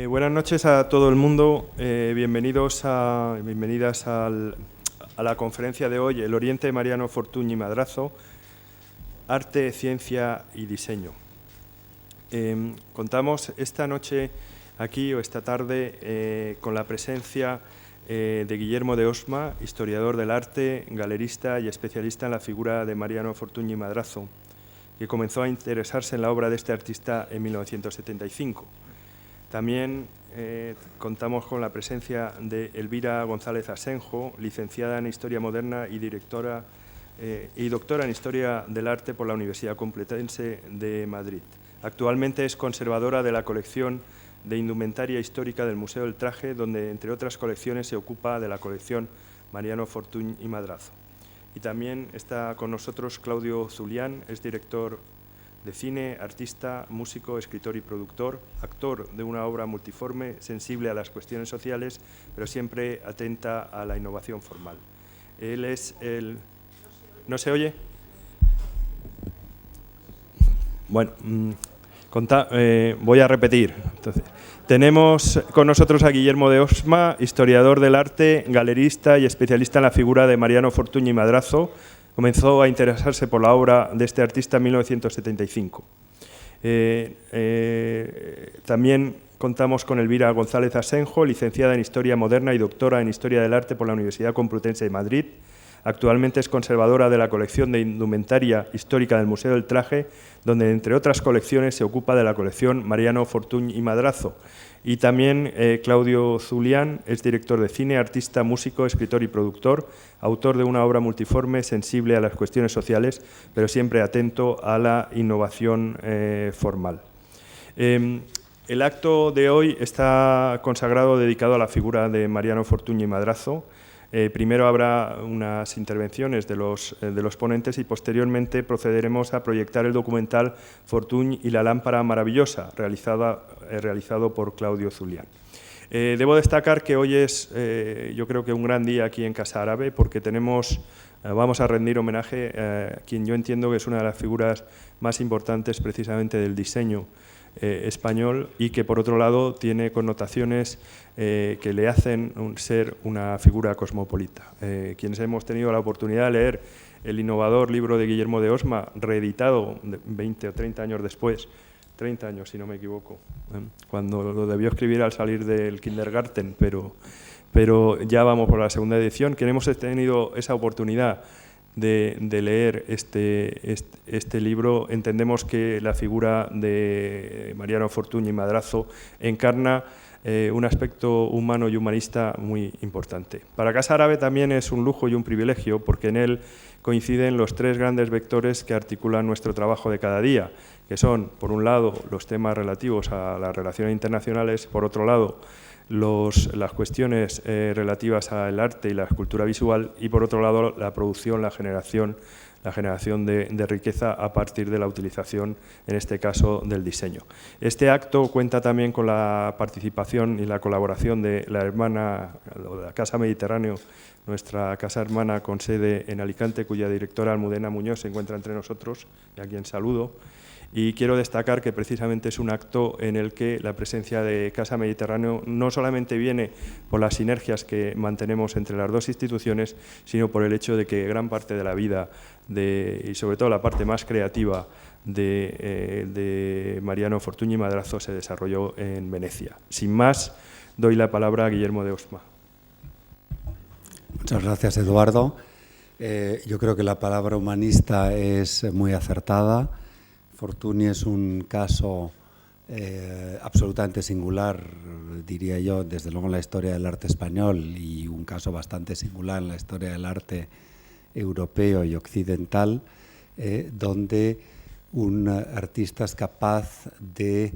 Buenas noches a todo el mundo. Bienvenidas a la conferencia de hoy, El Oriente, Mariano Fortuny y Madrazo, Arte, Ciencia y Diseño. Contamos esta noche aquí o esta tarde con la presencia de Guillermo de Osma, historiador del arte, galerista y especialista en la figura de Mariano Fortuny y Madrazo, que comenzó a interesarse en la obra de este artista en 1975. También contamos con la presencia de Elvira González Asenjo, licenciada en Historia Moderna y doctora en Historia del Arte por la Universidad Complutense de Madrid. Actualmente es conservadora de la colección de indumentaria histórica del Museo del Traje, donde, entre otras colecciones, se ocupa de la colección Mariano Fortuny y Madrazo. Y también está con nosotros Claudio Zulián, es director de cine, artista, músico, escritor y productor, actor de una obra multiforme, sensible a las cuestiones sociales, pero siempre atenta a la innovación formal. Él es el... ¿No se oye? Bueno, voy a repetir. Entonces, tenemos con nosotros a Guillermo de Osma, historiador del arte, galerista y especialista en la figura de Mariano Fortuny y Madrazo. Comenzó a interesarse por la obra de este artista en 1975. También contamos con Elvira González Asenjo, licenciada en Historia Moderna y doctora en Historia del Arte por la Universidad Complutense de Madrid. Actualmente es conservadora de la colección de indumentaria histórica del Museo del Traje, donde, entre otras colecciones, se ocupa de la colección Mariano Fortuny y Madrazo. Y también Claudio Zulián es director de cine, artista, músico, escritor y productor, autor de una obra multiforme, sensible a las cuestiones sociales, pero siempre atento a la innovación formal. El acto de hoy está consagrado, dedicado a la figura de Mariano Fortuny y Madrazo. Primero habrá unas intervenciones de los ponentes y posteriormente procederemos a proyectar el documental Fortuny y la lámpara maravillosa, realizado por Claudio Zulián. Debo destacar que hoy es, yo creo que un gran día aquí en Casa Árabe, porque vamos a rendir homenaje a quien yo entiendo que es una de las figuras más importantes precisamente del diseño español y que, por otro lado, tiene connotaciones que le hacen ser una figura cosmopolita. Quienes hemos tenido la oportunidad de leer el innovador libro de Guillermo de Osma, reeditado 20 o 30 años después, 30 años si no me equivoco, cuando lo debió escribir al salir del kindergarten, pero ya vamos por la segunda edición, que hemos tenido esa oportunidad de leer este libro. Entendemos que la figura de Mariano Fortuny y Madrazo encarna un aspecto humano y humanista muy importante. Para Casa Árabe también es un lujo y un privilegio, porque en él coinciden los tres grandes vectores que articulan nuestro trabajo de cada día, que son, por un lado, los temas relativos a las relaciones internacionales, por otro lado, las cuestiones relativas al arte y la escultura visual, y por otro lado la producción, la generación de riqueza a partir de la utilización, en este caso, del diseño. Este acto cuenta también con la participación y la colaboración de la Casa Mediterráneo, nuestra casa hermana con sede en Alicante, cuya directora Almudena Muñoz se encuentra entre nosotros, y a quien saludo. Y quiero destacar que precisamente es un acto en el que la presencia de Casa Mediterráneo no solamente viene por las sinergias que mantenemos entre las dos instituciones, sino por el hecho de que gran parte de la vida y sobre todo la parte más creativa de Mariano Fortuny y Madrazo se desarrolló en Venecia. Sin más, doy la palabra a Guillermo de Osma. Muchas gracias, Eduardo. Yo creo que la palabra humanista es muy acertada. Fortuny es un caso absolutamente singular, diría yo, desde luego en la historia del arte español, y un caso bastante singular en la historia del arte europeo y occidental, donde un artista es capaz de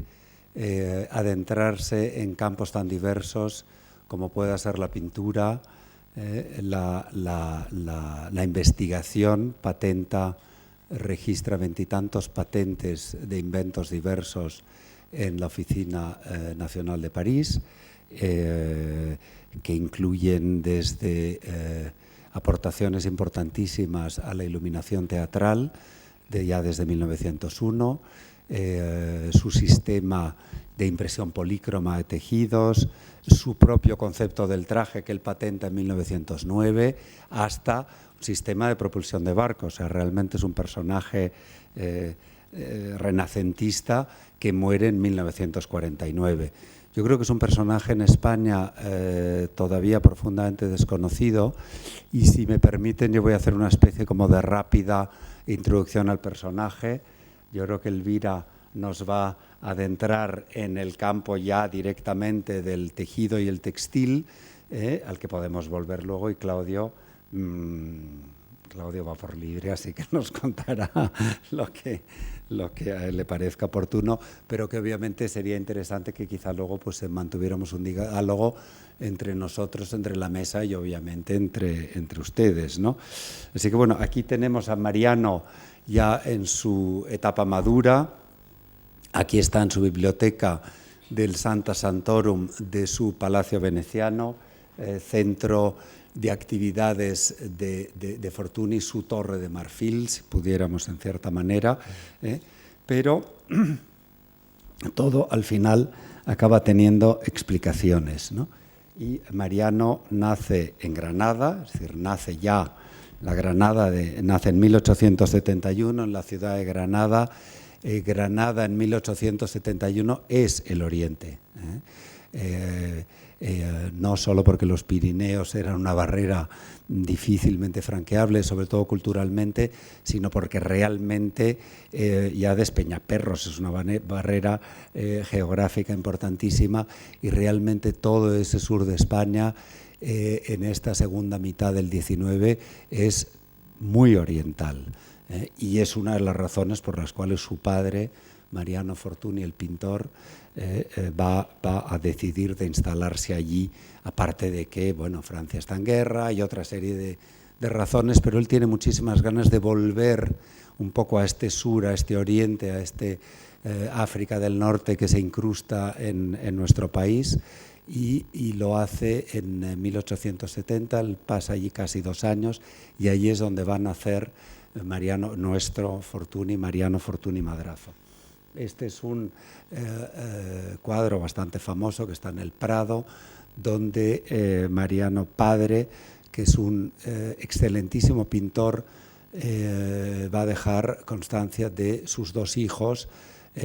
adentrarse en campos tan diversos como pueda ser la pintura, la investigación, registra 20 y tantos patentes de inventos diversos en la Oficina Nacional de París, que incluyen desde aportaciones importantísimas a la iluminación teatral, ya desde 1901, su sistema de impresión polícroma de tejidos, su propio concepto del traje que él patenta en 1909, hasta un sistema de propulsión de barcos. O sea, realmente es un personaje renacentista que muere en 1949. Yo creo que es un personaje en España todavía profundamente desconocido, y si me permiten yo voy a hacer una especie como de rápida introducción al personaje. Yo creo que Elvira nos va a adentrar en el campo ya directamente del tejido y el textil, al que podemos volver luego, y Claudio va por libre, así que nos contará lo que a él le parezca oportuno, pero que obviamente sería interesante que quizá luego pues mantuviéramos un diálogo entre nosotros, entre la mesa y obviamente entre ustedes, ¿no? Así que bueno, aquí tenemos a Mariano ya en su etapa madura. Aquí está en su biblioteca del Santa Santorum de su Palacio Veneciano, centro de actividades de Fortuny, su torre de marfil, si pudiéramos en cierta manera, pero todo al final acaba teniendo explicaciones, ¿no? Y Mariano nace en Granada, es decir, nace ya la Granada, nace en 1871 en la ciudad de Granada. Granada en 1871 es el Oriente. No solo porque los Pirineos eran una barrera difícilmente franqueable, sobre todo culturalmente, sino porque realmente ya Despeñaperros es una barrera geográfica importantísima, y realmente todo ese sur de España en esta segunda mitad del XIX es muy oriental, y es una de las razones por las cuales su padre, Mariano Fortuny, el pintor, va a decidir de instalarse allí, aparte de que, bueno, Francia está en guerra y otra serie de razones, pero él tiene muchísimas ganas de volver un poco a este sur, a este oriente, a este África del Norte que se incrusta en nuestro país, y lo hace en 1870, él pasa allí casi 2 años, y allí es donde va a nacer nuestro Fortuny, Mariano Fortuny Madrazo. Este es un cuadro bastante famoso que está en el Prado, donde Mariano padre, que es un excelentísimo pintor, va a dejar constancia de sus 2 hijos,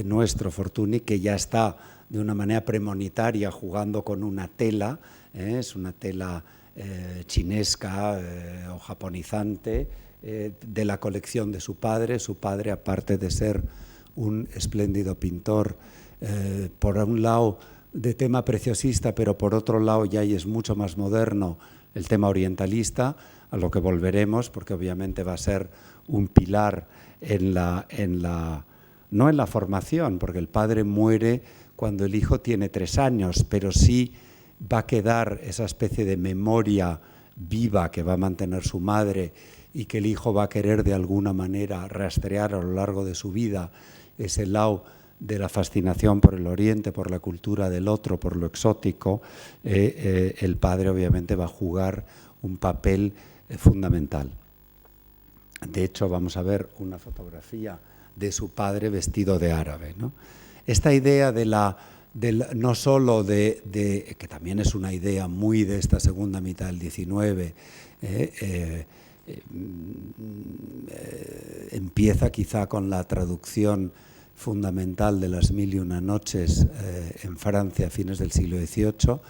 nuestro Fortuny, que ya está de una manera premonitaria jugando con una tela, es una tela chinesca o japonizante, de la colección de su padre. Su padre, aparte de ser un espléndido pintor, por un lado de tema preciosista, pero por otro lado ya es mucho más moderno el tema orientalista, a lo que volveremos, porque obviamente va a ser un pilar no en la formación, porque el padre muere cuando el hijo tiene 3 años, pero sí va a quedar esa especie de memoria viva que va a mantener su madre, y que el hijo va a querer de alguna manera rastrear a lo largo de su vida, ese lado de la fascinación por el Oriente, por la cultura del otro, por lo exótico. El padre obviamente va a jugar un papel fundamental. De hecho, vamos a ver una fotografía de su padre vestido de árabe, ¿no? Esta idea no solo que también es una idea muy de esta segunda mitad del XIX, empieza quizá con la traducción fundamental de Las Mil y una noches en Francia a fines del siglo XVIII,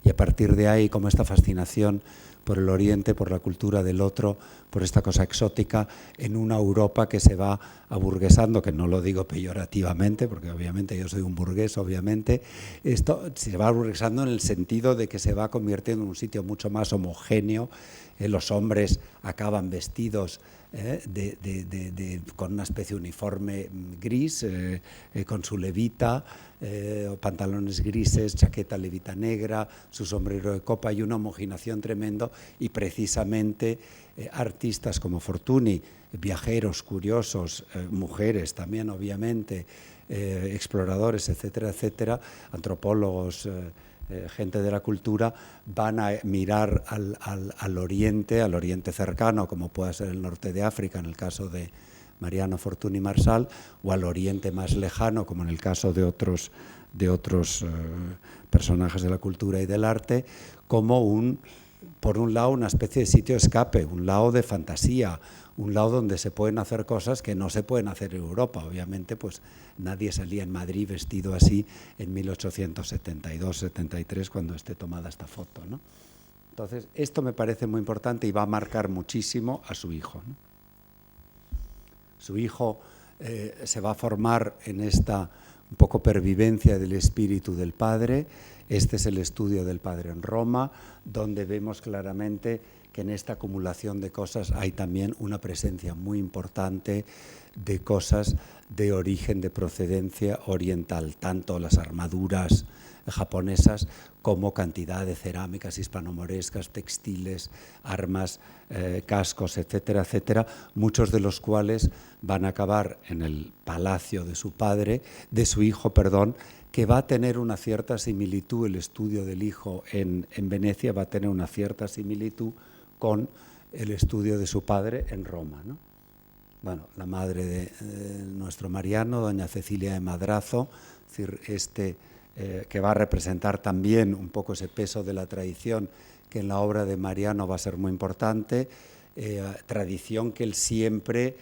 y a partir de ahí, como esta fascinación por el Oriente, por la cultura del otro, por esta cosa exótica, en una Europa que se va aburguesando, que no lo digo peyorativamente, porque obviamente yo soy un burgués, obviamente, esto se va aburguesando en el sentido de que se va convirtiendo en un sitio mucho más homogéneo. Los hombres acaban vestidos con una especie de uniforme gris, con su levita, pantalones grises, chaqueta levita negra, su sombrero de copa, y una homogeneación tremendo, y precisamente artistas como Fortuny, viajeros, curiosos, mujeres también obviamente, exploradores, etcétera, etcétera, antropólogos, gente de la cultura, van a mirar al oriente cercano, como pueda ser el norte de África, en el caso de Mariano Fortuny Marsal, o al Oriente más lejano, como en el caso de otros personajes de la cultura y del arte, como por un lado, una especie de sitio de escape, un lado de fantasía, un lado donde se pueden hacer cosas que no se pueden hacer en Europa. Obviamente, pues nadie salía en Madrid vestido así en 1872-73, cuando esté tomada esta foto, ¿no? Entonces, esto me parece muy importante y va a marcar muchísimo a su hijo, ¿no? Su hijo se va a formar en esta un poco pervivencia del espíritu del padre. Este es el estudio del padre en Roma, donde vemos claramente que en esta acumulación de cosas hay también una presencia muy importante de cosas de origen, de procedencia oriental, tanto las armaduras japonesas como cantidad de cerámicas hispano-morescas, textiles, armas, cascos, etcétera, etcétera, muchos de los cuales van a acabar en el palacio de su hijo, que va a tener una cierta similitud, el estudio del hijo en Venecia va a tener una cierta similitud con el estudio de su padre en Roma, ¿no? Bueno, la madre de nuestro Mariano, doña Cecilia de Madrazo, es decir, que va a representar también un poco ese peso de la tradición que en la obra de Mariano va a ser muy importante, tradición que él siempre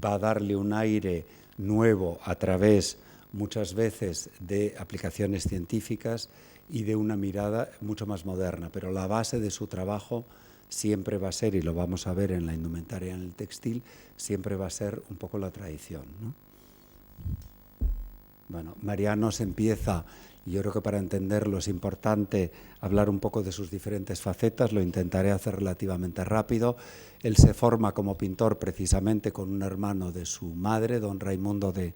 va a darle un aire nuevo a través, muchas veces, de aplicaciones científicas y de una mirada mucho más moderna, pero la base de su trabajo siempre va a ser, y lo vamos a ver en la indumentaria, en el textil, siempre va a ser un poco la tradición, ¿no? Bueno, Mariano se empieza, y yo creo que para entenderlo es importante hablar un poco de sus diferentes facetas, lo intentaré hacer relativamente rápido. Él se forma como pintor precisamente con un hermano de su madre, don Raimundo de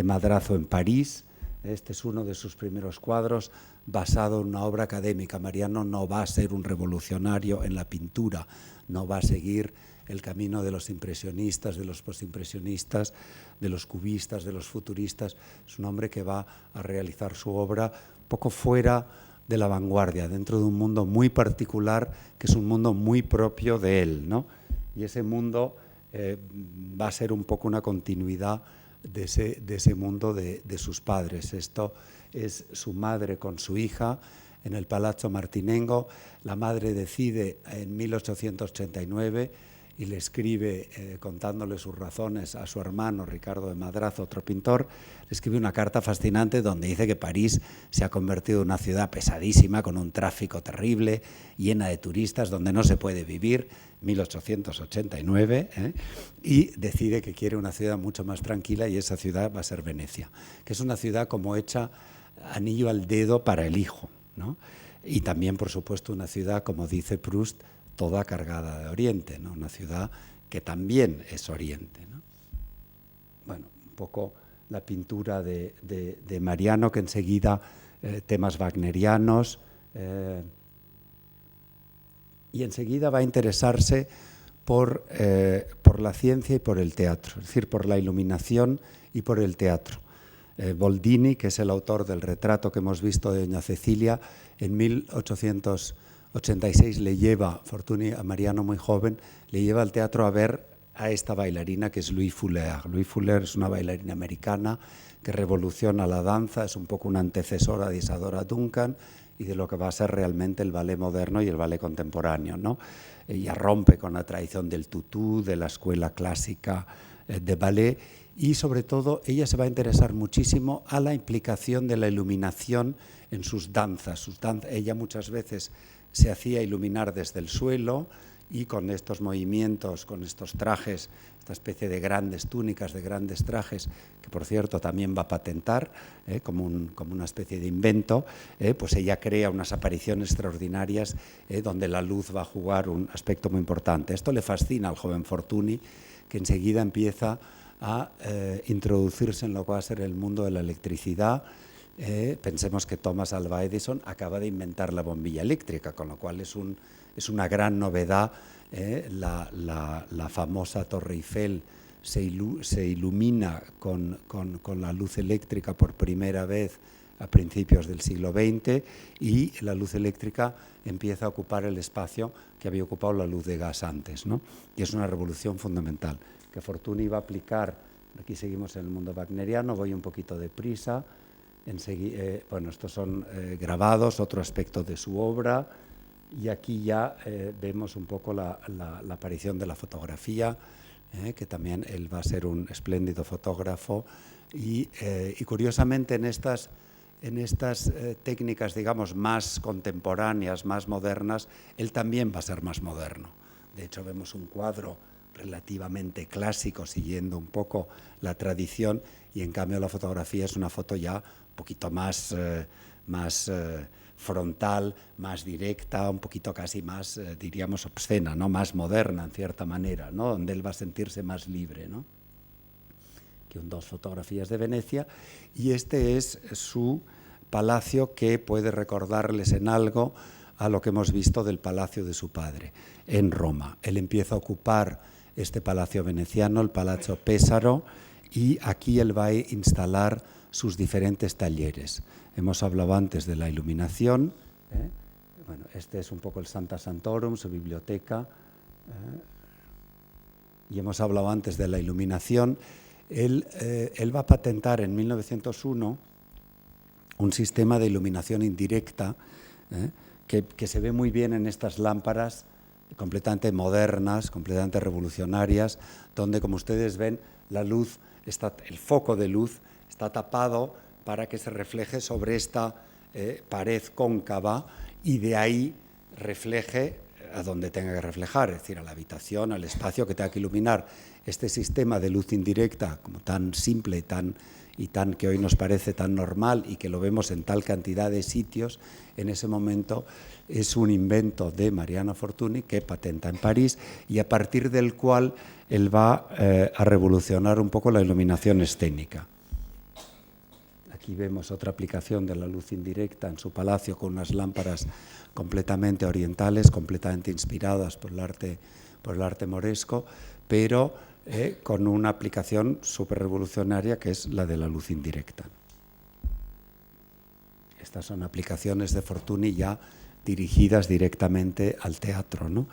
Madrazo, en París. Este es uno de sus primeros cuadros basado en una obra académica. Mariano no va a ser un revolucionario en la pintura, no va a seguir el camino de los impresionistas, de los postimpresionistas, de los cubistas, de los futuristas. Es un hombre que va a realizar su obra poco fuera de la vanguardia, dentro de un mundo muy particular, que es un mundo muy propio de él, ¿no? Y ese mundo va a ser un poco una continuidad de ese mundo de sus padres. Esto es su madre con su hija en el Palazzo Martinengo. La madre decide en 1889 y le escribe, contándole sus razones a su hermano Ricardo de Madrazo, otro pintor, le escribe una carta fascinante donde dice que París se ha convertido en una ciudad pesadísima, con un tráfico terrible, llena de turistas, donde no se puede vivir, 1889, y decide que quiere una ciudad mucho más tranquila, y esa ciudad va a ser Venecia, que es una ciudad como hecha anillo al dedo para el hijo, ¿no? Y también, por supuesto, una ciudad, como dice Proust, toda cargada de Oriente, ¿no? Una ciudad que también es Oriente, ¿no? Bueno, un poco la pintura de Mariano, que enseguida temas wagnerianos, y enseguida va a interesarse por la ciencia y por el teatro, es decir, por la iluminación y por el teatro. Boldini, que es el autor del retrato que hemos visto de doña Cecilia, en 1886 le lleva, Fortuny, a Mariano muy joven, le lleva al teatro a ver a esta bailarina que es Louis Fuller. Louis Fuller es una bailarina americana que revoluciona la danza, es un poco una antecesora de Isadora Duncan y de lo que va a ser realmente el ballet moderno y el ballet contemporáneo, ¿no? Ella rompe con la tradición del tutú, de la escuela clásica de ballet, y sobre todo ella se va a interesar muchísimo a la implicación de la iluminación en sus danzas. Ella muchas veces se hacía iluminar desde el suelo, y con estos movimientos, con estos trajes, esta especie de grandes túnicas, de grandes trajes, que por cierto también va a patentar como una especie de invento, pues ella crea unas apariciones extraordinarias donde la luz va a jugar un aspecto muy importante. Esto le fascina al joven Fortuny, que enseguida empieza a introducirse en lo que va a ser el mundo de la electricidad. Pensemos que Thomas Alva Edison acaba de inventar la bombilla eléctrica, con lo cual es una gran novedad. La famosa Torre Eiffel se ilumina con la luz eléctrica por primera vez a principios del siglo XX, y la luz eléctrica empieza a ocupar el espacio que había ocupado la luz de gas antes, ¿no? Y es una revolución fundamental. que Fortuny va a aplicar. Aquí seguimos en el mundo wagneriano, voy un poquito deprisa. Bueno, estos son grabados, otro aspecto de su obra, y aquí ya vemos un poco la aparición de la fotografía, que también él va a ser un espléndido fotógrafo, y curiosamente en estas técnicas, digamos, más contemporáneas, más modernas, él también va a ser más moderno. De hecho, vemos un cuadro relativamente clásico, siguiendo un poco la tradición, y en cambio la fotografía es una foto ya un poquito más frontal, más directa, un poquito casi más, diríamos, obscena, ¿no? Más moderna en cierta manera, ¿no? Donde él va a sentirse más libre, ¿no? Aquí dos fotografías de Venecia, y este es su palacio, que puede recordarles en algo a lo que hemos visto del palacio de su padre en Roma. Él empieza a ocupar este palacio veneciano, el Palazzo Pesaro, y aquí él va a instalar sus diferentes talleres. Hemos hablado antes de la iluminación, bueno, este es un poco el Santa Santorum, su biblioteca, y hemos hablado antes de la iluminación. Él va a patentar en 1901 un sistema de iluminación indirecta, que se ve muy bien en estas lámparas completamente modernas, completamente revolucionarias, donde, como ustedes ven, la luz el foco de luz está tapado para que se refleje sobre esta pared cóncava, y de ahí refleje a donde tenga que reflejar, es decir, a la habitación, al espacio que tenga que iluminar. Este sistema de luz indirecta, como tan simple y tan que hoy nos parece tan normal, y que lo vemos en tal cantidad de sitios, en ese momento es un invento de Mariano Fortuny, que patenta en París, y a partir del cual él va a revolucionar un poco la iluminación escénica. Aquí vemos otra aplicación de la luz indirecta en su palacio, con unas lámparas completamente orientales, completamente inspiradas por el arte moresco, pero con una aplicación súper revolucionaria, que es la de la luz indirecta. Estas son aplicaciones de Fortuny ya dirigidas directamente al teatro, ¿no?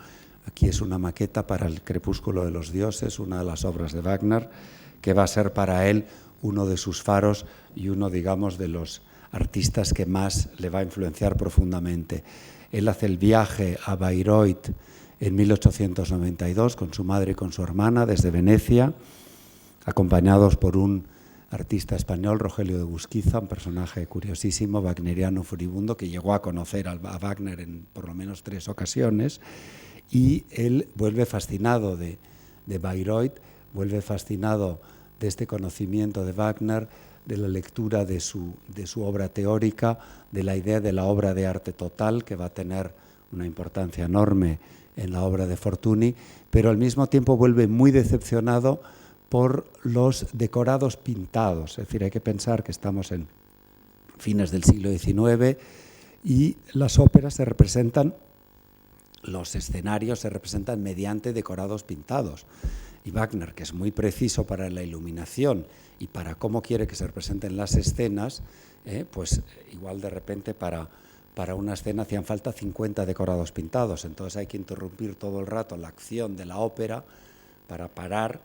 Aquí es una maqueta para el Crepúsculo de los Dioses, una de las obras de Wagner, que va a ser para él uno de sus faros y uno, digamos, de los artistas que más le va a influenciar profundamente. Él hace el viaje a Bayreuth en 1892 con su madre y con su hermana desde Venecia, acompañados por un artista español, Rogelio de Busquiza, un personaje curiosísimo, wagneriano furibundo, que llegó a conocer a Wagner en por lo menos 3 ocasiones, y él vuelve fascinado de Bayreuth, vuelve fascinado de este conocimiento de Wagner, de la lectura de su obra teórica, de la idea de la obra de arte total, que va a tener una importancia enorme en la obra de Fortuny, pero al mismo tiempo vuelve muy decepcionado por los decorados pintados. Es decir, hay que pensar que estamos en fines del siglo XIX y las óperas se representan, los escenarios se representan mediante decorados pintados. Y Wagner, que es muy preciso para la iluminación y para cómo quiere que se representen las escenas, pues igual de repente para una escena hacían falta 50 decorados pintados. Entonces hay que interrumpir todo el rato la acción de la ópera para parar,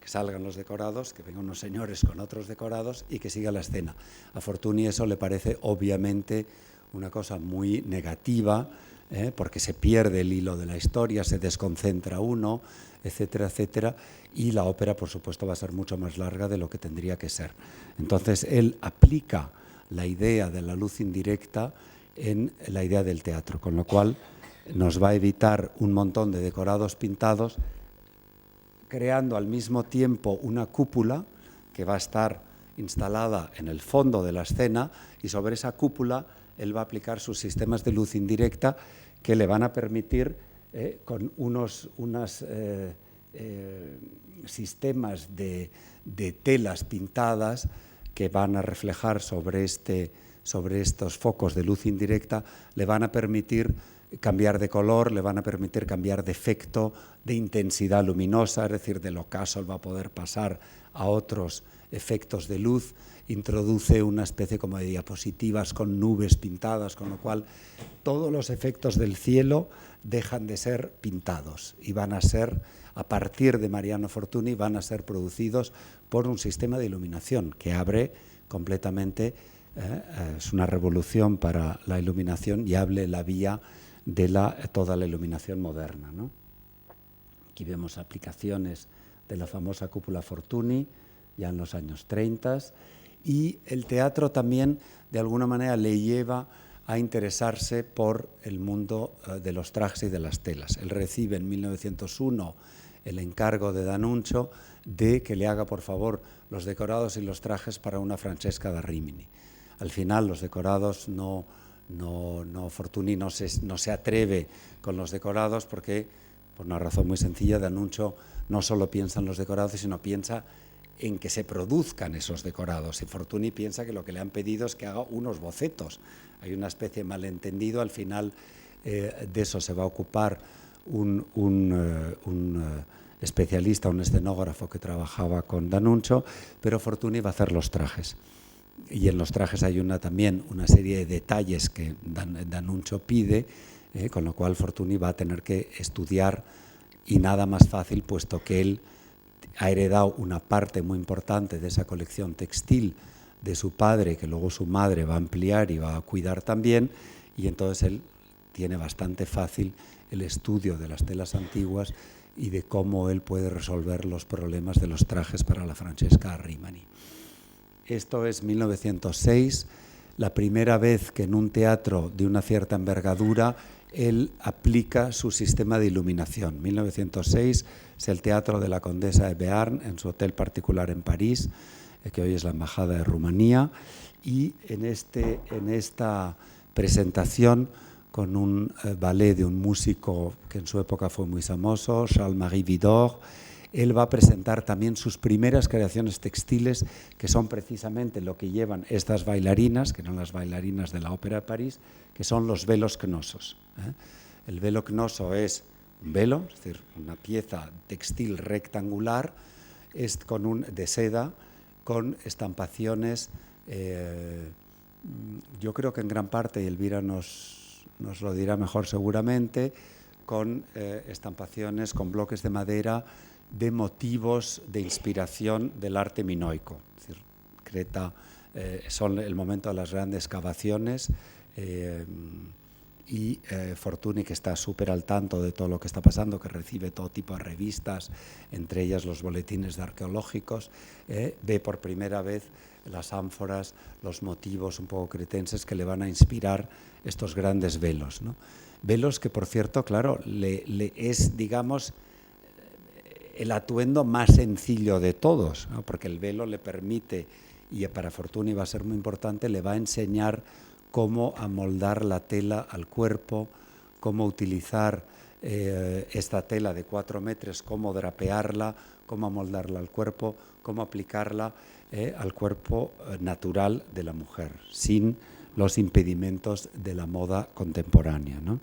que salgan los decorados, que vengan unos señores con otros decorados y que siga la escena. A Fortuny eso le parece obviamente una cosa muy negativa, porque se pierde el hilo de la historia, se desconcentra uno, etcétera, etcétera, y la ópera, por supuesto, va a ser mucho más larga de lo que tendría que ser. Entonces, él aplica la idea de la luz indirecta en la idea del teatro, con lo cual nos va a evitar un montón de decorados pintados, creando al mismo tiempo una cúpula que va a estar instalada en el fondo de la escena, y sobre esa cúpula él va a aplicar sus sistemas de luz indirecta que le van a permitir con unos sistemas de telas pintadas que van a reflejar sobre este sobre estos focos de luz indirecta le van a permitir cambiar de color, le van a permitir cambiar de efecto, de intensidad luminosa, es decir, del ocaso va a poder pasar a otros efectos de luz, introduce una especie como de diapositivas con nubes pintadas, con lo cual todos los efectos del cielo dejan de ser pintados y van a ser, a partir de Mariano Fortuny, van a ser producidos por un sistema de iluminación que abre completamente, es una revolución para la iluminación y abre la vía de toda la iluminación moderna, ¿no? Aquí vemos aplicaciones de la famosa cúpula Fortuny, ya en los años 30, y el teatro también de alguna manera le lleva a interesarse por el mundo de los trajes y de las telas. Él recibe en 1901 el encargo de D'Annunzio de que le haga por favor los decorados y los trajes para una Francesca da Rimini. Al final los decorados Fortuny no se atreve con los decorados porque, por una razón muy sencilla, D'Annunzio no solo piensa en los decorados, sino piensa en que se produzcan esos decorados. Y Fortuny piensa que lo que le han pedido es que haga unos bocetos. Hay una especie de malentendido, al final de eso se va a ocupar un especialista, un escenógrafo que trabajaba con D'Annunzio, pero Fortuny va a hacer los trajes. Y en los trajes hay también una serie de detalles que D'Annunzio pide, con lo cual Fortuny va a tener que estudiar, y nada más fácil, puesto que él ha heredado una parte muy importante de esa colección textil de su padre, que luego su madre va a ampliar y va a cuidar también, y entonces él tiene bastante fácil el estudio de las telas antiguas y de cómo él puede resolver los problemas de los trajes para la Francesca Rimini. Esto es 1906, la primera vez que en un teatro de una cierta envergadura él aplica su sistema de iluminación. 1906 es el Teatro de la Condesa de Béarn, en su hotel particular en París, que hoy es la Embajada de Rumanía, y en esta presentación con un ballet de un músico que en su época fue muy famoso, Charles-Marie Widor, él va a presentar también sus primeras creaciones textiles, que son precisamente lo que llevan estas bailarinas, que eran las bailarinas de la Ópera de París, que son los velos cnosos. El velo cnoso es un velo, es decir, una pieza textil rectangular de seda con estampaciones, yo creo que en gran parte, y Elvira nos lo dirá mejor seguramente, con estampaciones, con bloques de madera, de motivos de inspiración del arte minoico. Es decir, Creta son el momento de las grandes excavaciones y Fortuny, que está súper al tanto de todo lo que está pasando, que recibe todo tipo de revistas, entre ellas los boletines arqueológicos, ve por primera vez las ánforas, los motivos un poco cretenses que le van a inspirar estos grandes velos, ¿no? Velos que, por cierto, claro, le es, digamos, el atuendo más sencillo de todos, ¿no? Porque el velo le permite, y para Fortuny va a ser muy importante, le va a enseñar cómo amoldar la tela al cuerpo, cómo utilizar esta tela de 4 metros, cómo drapearla, cómo amoldarla al cuerpo, cómo aplicarla al cuerpo natural de la mujer, sin los impedimentos de la moda contemporánea, ¿no?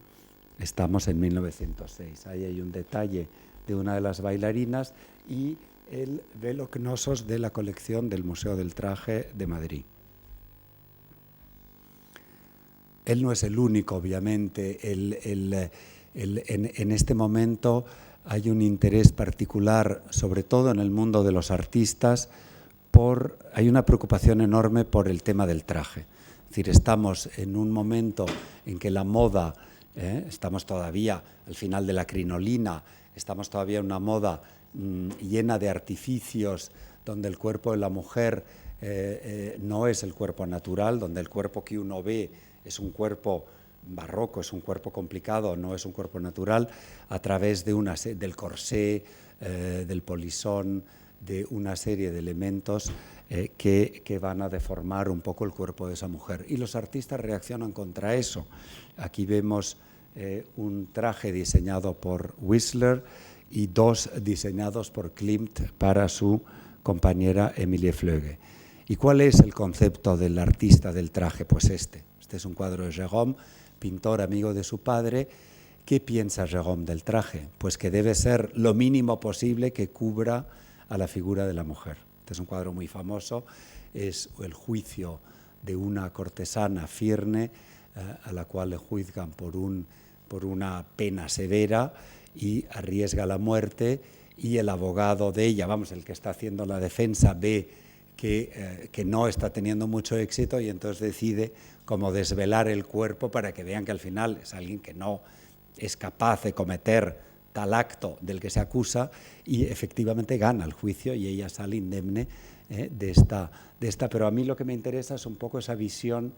Estamos en 1906, ahí hay un detalle de una de las bailarinas y el velo cnosos de la colección del Museo del Traje de Madrid. Él no es el único, obviamente. En este momento hay un interés particular, sobre todo en el mundo de los artistas, hay una preocupación enorme por el tema del traje. Es decir, estamos en un momento en que la moda, estamos todavía al final de la crinolina, estamos todavía en una moda llena de artificios, donde el cuerpo de la mujer no es el cuerpo natural, donde el cuerpo que uno ve es un cuerpo barroco, es un cuerpo complicado, no es un cuerpo natural, a través de del corsé, del polisón, de una serie de elementos que van a deformar un poco el cuerpo de esa mujer. Y los artistas reaccionan contra eso. Aquí vemos un traje diseñado por Whistler y 2 diseñados por Klimt para su compañera Emilie Flöge. ¿Y cuál es el concepto del artista del traje? Pues este es un cuadro de Gérôme, pintor amigo de su padre. ¿Qué piensa Gérôme del traje? Pues que debe ser lo mínimo posible que cubra a la figura de la mujer. Este es un cuadro muy famoso, es el juicio de una cortesana Firne, a la cual le juzgan por una pena severa y arriesga la muerte, y el abogado de ella, vamos, el que está haciendo la defensa, ve que no está teniendo mucho éxito y entonces decide como desvelar el cuerpo para que vean que al final es alguien que no es capaz de cometer tal acto del que se acusa, y efectivamente gana el juicio y ella sale indemne de esta. Pero a mí lo que me interesa es un poco esa visión,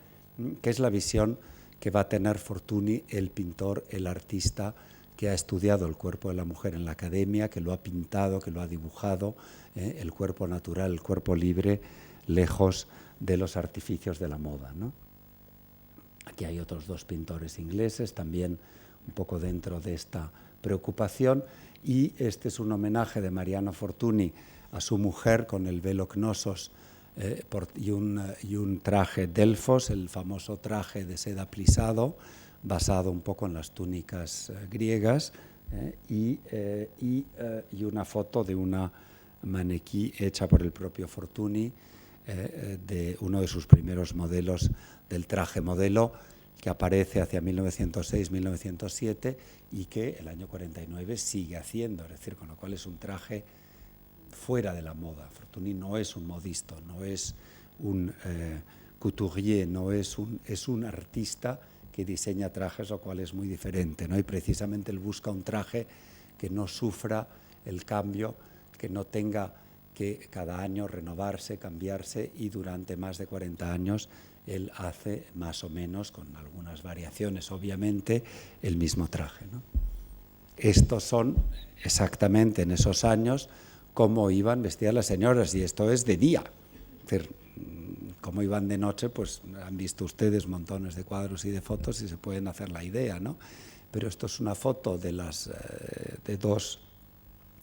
que es la visión que va a tener Fortuny, el pintor, el artista, que ha estudiado el cuerpo de la mujer en la academia, que lo ha pintado, que lo ha dibujado, el cuerpo natural, el cuerpo libre, lejos de los artificios de la moda, ¿no? Aquí hay otros dos pintores ingleses, también un poco dentro de esta preocupación, y este es un homenaje de Mariano Fortuny a su mujer con el velo Knossos y un traje Delfos, el famoso traje de seda plisado, basado un poco en las túnicas griegas, y una foto de una maniquí hecha por el propio Fortuny, de uno de sus primeros modelos del traje modelo, que aparece hacia 1906-1907 y que el año 49 sigue haciendo, es decir, con lo cual es un traje fuera de la moda. Fortuny no es un modisto, no es un couturier, es un artista que diseña trajes, lo cual es muy diferente, ¿no? Y precisamente él busca un traje que no sufra el cambio, que no tenga que cada año renovarse, cambiarse, y durante más de 40 años él hace más o menos, con algunas variaciones obviamente, el mismo traje, ¿no? Estos son exactamente en esos años cómo iban vestidas las señoras, y esto es de día. Es decir, cómo iban de noche, pues han visto ustedes montones de cuadros y de fotos y se pueden hacer la idea, ¿no? Pero esto es una foto de dos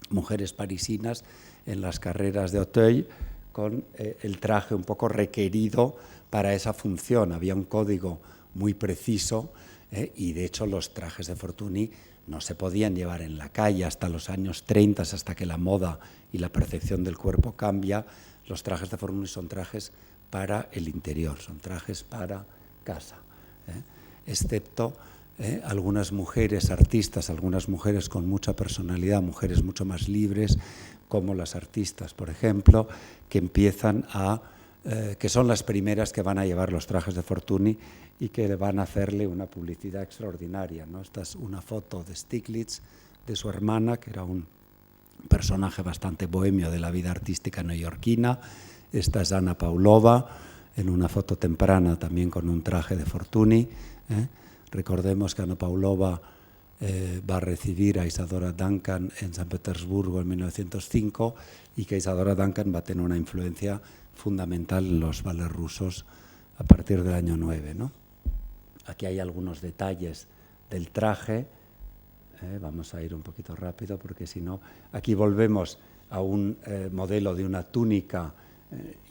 mujeres parisinas en las carreras de Auteuil, con el traje un poco requerido para esa función. Había un código muy preciso, y de hecho los trajes de Fortuny no se podían llevar en la calle hasta los años 30, hasta que la moda y la percepción del cuerpo cambia. Los trajes de Fortuny son trajes para el interior, son trajes para casa, excepto algunas mujeres artistas, algunas mujeres con mucha personalidad, mujeres mucho más libres, como las artistas, por ejemplo, que empiezan que son las primeras que van a llevar los trajes de Fortuny y que van a hacerle una publicidad extraordinaria, ¿no? Esta es una foto de Stieglitz, de su hermana, que era un personaje bastante bohemio de la vida artística neoyorquina. Esta es Anna Pavlova, en una foto temprana también con un traje de Fortuny. Recordemos que Anna Pavlova va a recibir a Isadora Duncan en San Petersburgo en 1905, y que Isadora Duncan va a tener una influencia fundamental en los ballets rusos a partir del año 9, ¿no? Aquí hay algunos detalles del traje. Vamos a ir un poquito rápido porque si no, aquí volvemos a un modelo de una túnica,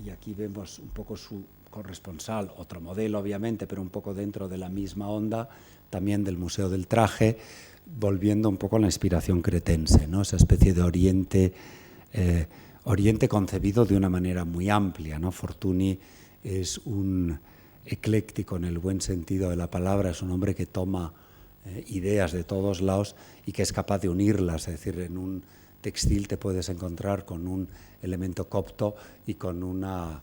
y aquí vemos un poco su corresponsal, otro modelo obviamente, pero un poco dentro de la misma onda, también del Museo del Traje, volviendo un poco a la inspiración cretense, ¿no? Esa especie de Oriente concebido de una manera muy amplia, ¿no? Fortuny es un ecléctico en el buen sentido de la palabra, es un hombre que toma ideas de todos lados y que es capaz de unirlas. Es decir, en un textil te puedes encontrar con un elemento copto y con una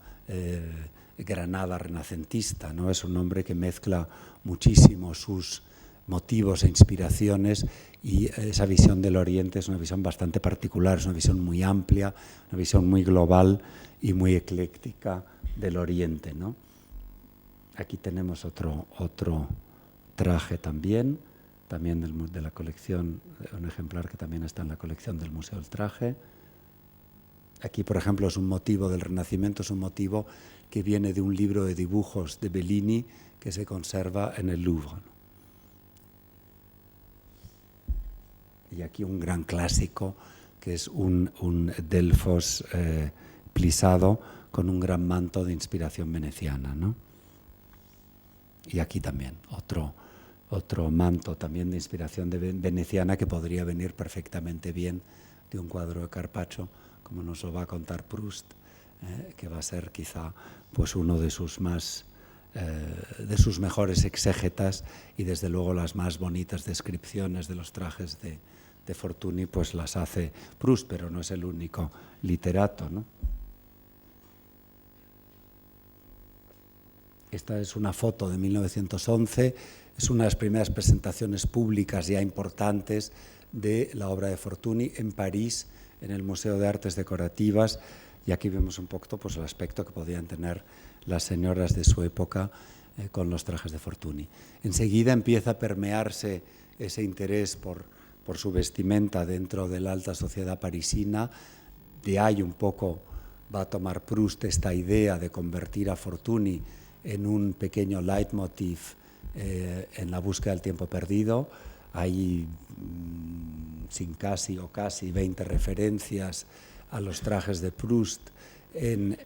granada renacentista, ¿no? Es un hombre que mezcla muchísimo sus motivos e inspiraciones, y esa visión del Oriente es una visión bastante particular, es una visión muy amplia, una visión muy global y muy ecléctica del Oriente, ¿no? Aquí tenemos otro traje también de la colección, un ejemplar que también está en la colección del Museo del Traje. Aquí, por ejemplo, es un motivo del Renacimiento, es un motivo que viene de un libro de dibujos de Bellini que se conserva en el Louvre, ¿no? Y aquí un gran clásico, que es un Delfos plisado con un gran manto de inspiración veneciana, ¿no? Y aquí también, otro manto también de inspiración veneciana que podría venir perfectamente bien de un cuadro de Carpaccio, como nos lo va a contar Proust, que va a ser quizá pues uno de sus mejores exégetas, y desde luego las más bonitas descripciones de los trajes de Fortuny pues las hace Proust, pero no es el único literato, ¿no? Esta es una foto de 1911, es una de las primeras presentaciones públicas ya importantes de la obra de Fortuny en París, en el Museo de Artes Decorativas, y aquí vemos un poco pues, el aspecto que podían tener las señoras de su época con los trajes de Fortuny. Enseguida empieza a permearse ese interés por su vestimenta dentro de la alta sociedad parisina. De ahí un poco va a tomar Proust esta idea de convertir a Fortuny en un pequeño leitmotiv en la búsqueda del tiempo perdido. Hay casi 20 referencias a los trajes de Proust en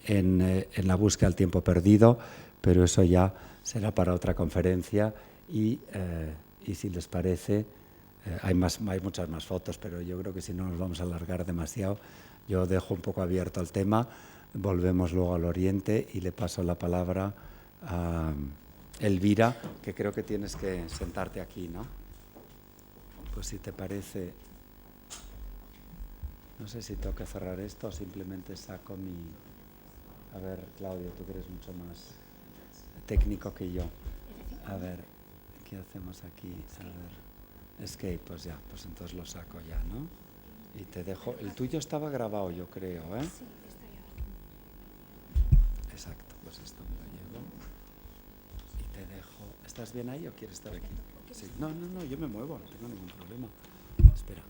la búsqueda del tiempo perdido, pero eso ya será para otra conferencia y si les parece, hay muchas más fotos, pero yo creo que si no nos vamos a alargar demasiado, yo dejo un poco abierto el tema, volvemos luego al Oriente y le paso la palabra a Elvira, que creo que tienes que sentarte aquí, ¿no? Pues si te parece, no sé si tengo que cerrar esto o simplemente saco mi... A ver, Claudio, tú que eres mucho más técnico que yo. A ver, ¿qué hacemos aquí? A ver, escape, pues ya, pues entonces lo saco ya, ¿no? Y te dejo, el tuyo estaba grabado, yo creo, ¿eh? Sí, está ya. Exacto, pues esto me lo llevo. Y te dejo, ¿estás bien ahí o quieres estar aquí? Sí. No, yo me muevo, no tengo ningún problema. Espera.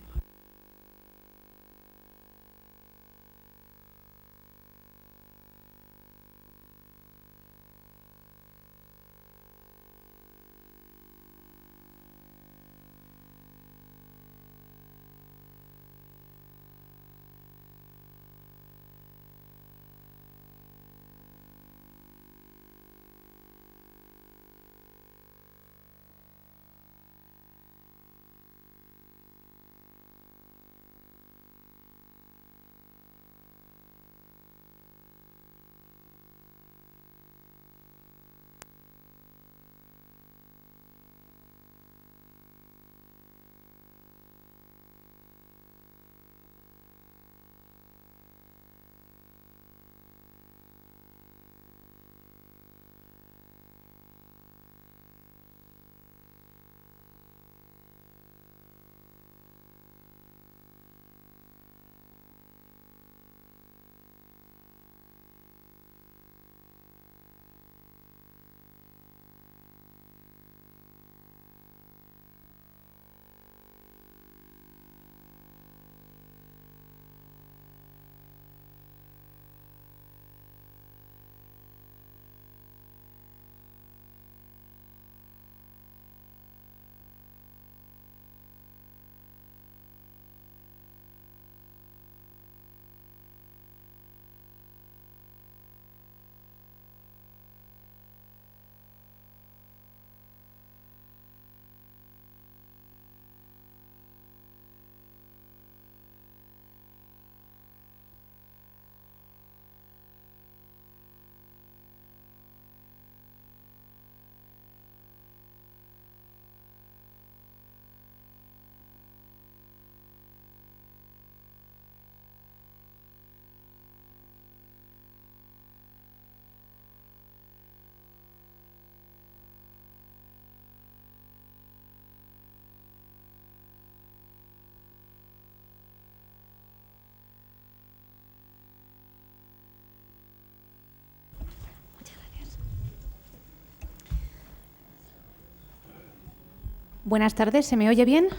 Buenas tardes, ¿se me oye bien?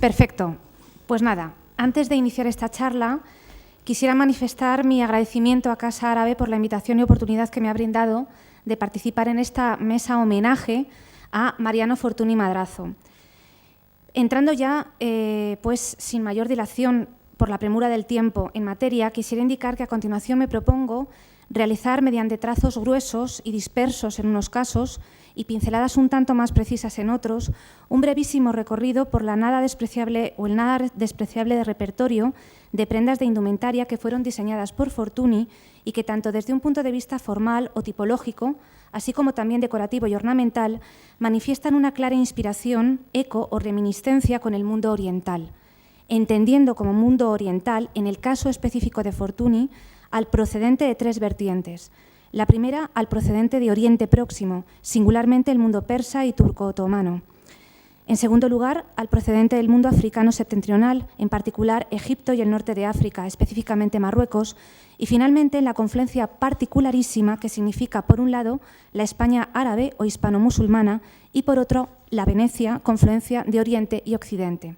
Perfecto. Pues nada, antes de iniciar esta charla, quisiera manifestar mi agradecimiento a Casa Árabe por la invitación y oportunidad que me ha brindado de participar en esta mesa homenaje a Mariano Fortuny Madrazo. Entrando ya, pues sin mayor dilación por la premura del tiempo en materia, quisiera indicar que a continuación me propongo realizar mediante trazos gruesos y dispersos en unos casos y pinceladas un tanto más precisas en otros, un brevísimo recorrido por la nada despreciable o el nada despreciable de repertorio de prendas de indumentaria que fueron diseñadas por Fortuny y que tanto desde un punto de vista formal o tipológico, así como también decorativo y ornamental, manifiestan una clara inspiración, eco o reminiscencia con el mundo oriental, entendiendo como mundo oriental, en el caso específico de Fortuny, al procedente de tres vertientes. La primera, al procedente de Oriente Próximo, singularmente el mundo persa y turco-otomano. En segundo lugar, al procedente del mundo africano septentrional, en particular Egipto y el norte de África, específicamente Marruecos, y finalmente en la confluencia particularísima que significa, por un lado, la España árabe o hispano-musulmana y, por otro, la Venecia, confluencia de Oriente y Occidente.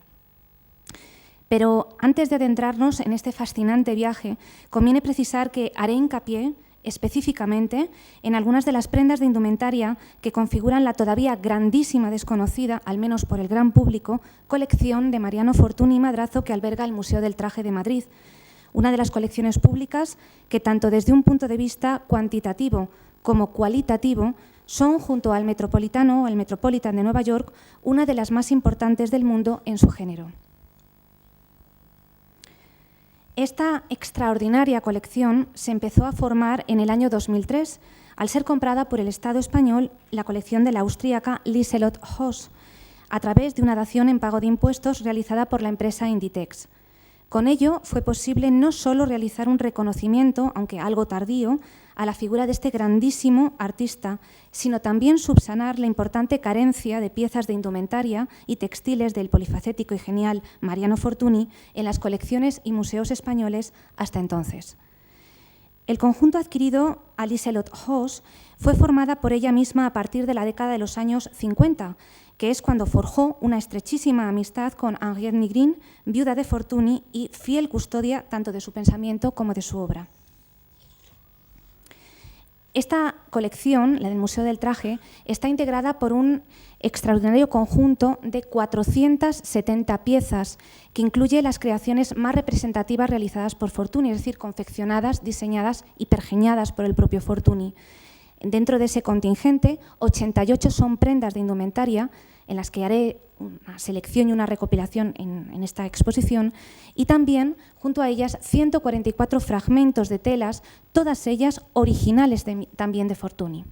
Pero antes de adentrarnos en este fascinante viaje, conviene precisar que haré hincapié específicamente en algunas de las prendas de indumentaria que configuran la todavía grandísima desconocida, al menos por el gran público, colección de Mariano Fortuny Madrazo que alberga el Museo del Traje de Madrid, una de las colecciones públicas que tanto desde un punto de vista cuantitativo como cualitativo son, junto al Metropolitano o el Metropolitan de Nueva York, una de las más importantes del mundo en su género. Esta extraordinaria colección se empezó a formar en el año 2003, al ser comprada por el Estado español la colección de la austríaca Lieselot Hoss, a través de una dación en pago de impuestos realizada por la empresa Inditex. Con ello fue posible no solo realizar un reconocimiento, aunque algo tardío, a la figura de este grandísimo artista, sino también subsanar la importante carencia de piezas de indumentaria y textiles del polifacético y genial Mariano Fortuny en las colecciones y museos españoles hasta entonces. El conjunto adquirido a Lieselot Hoss fue formada por ella misma a partir de la década de los años 50, que es cuando forjó una estrechísima amistad con Henriette Nigrin, viuda de Fortuny y fiel custodia tanto de su pensamiento como de su obra. Esta colección, la del Museo del Traje, está integrada por un extraordinario conjunto de 470 piezas que incluye las creaciones más representativas realizadas por Fortuny, es decir, confeccionadas, diseñadas y pergeñadas por el propio Fortuny. Dentro de ese contingente, 88 son prendas de indumentaria, en las que haré una selección y una recopilación en esta exposición, y también, junto a ellas, 144 fragmentos de telas, todas ellas originales también de Fortuny.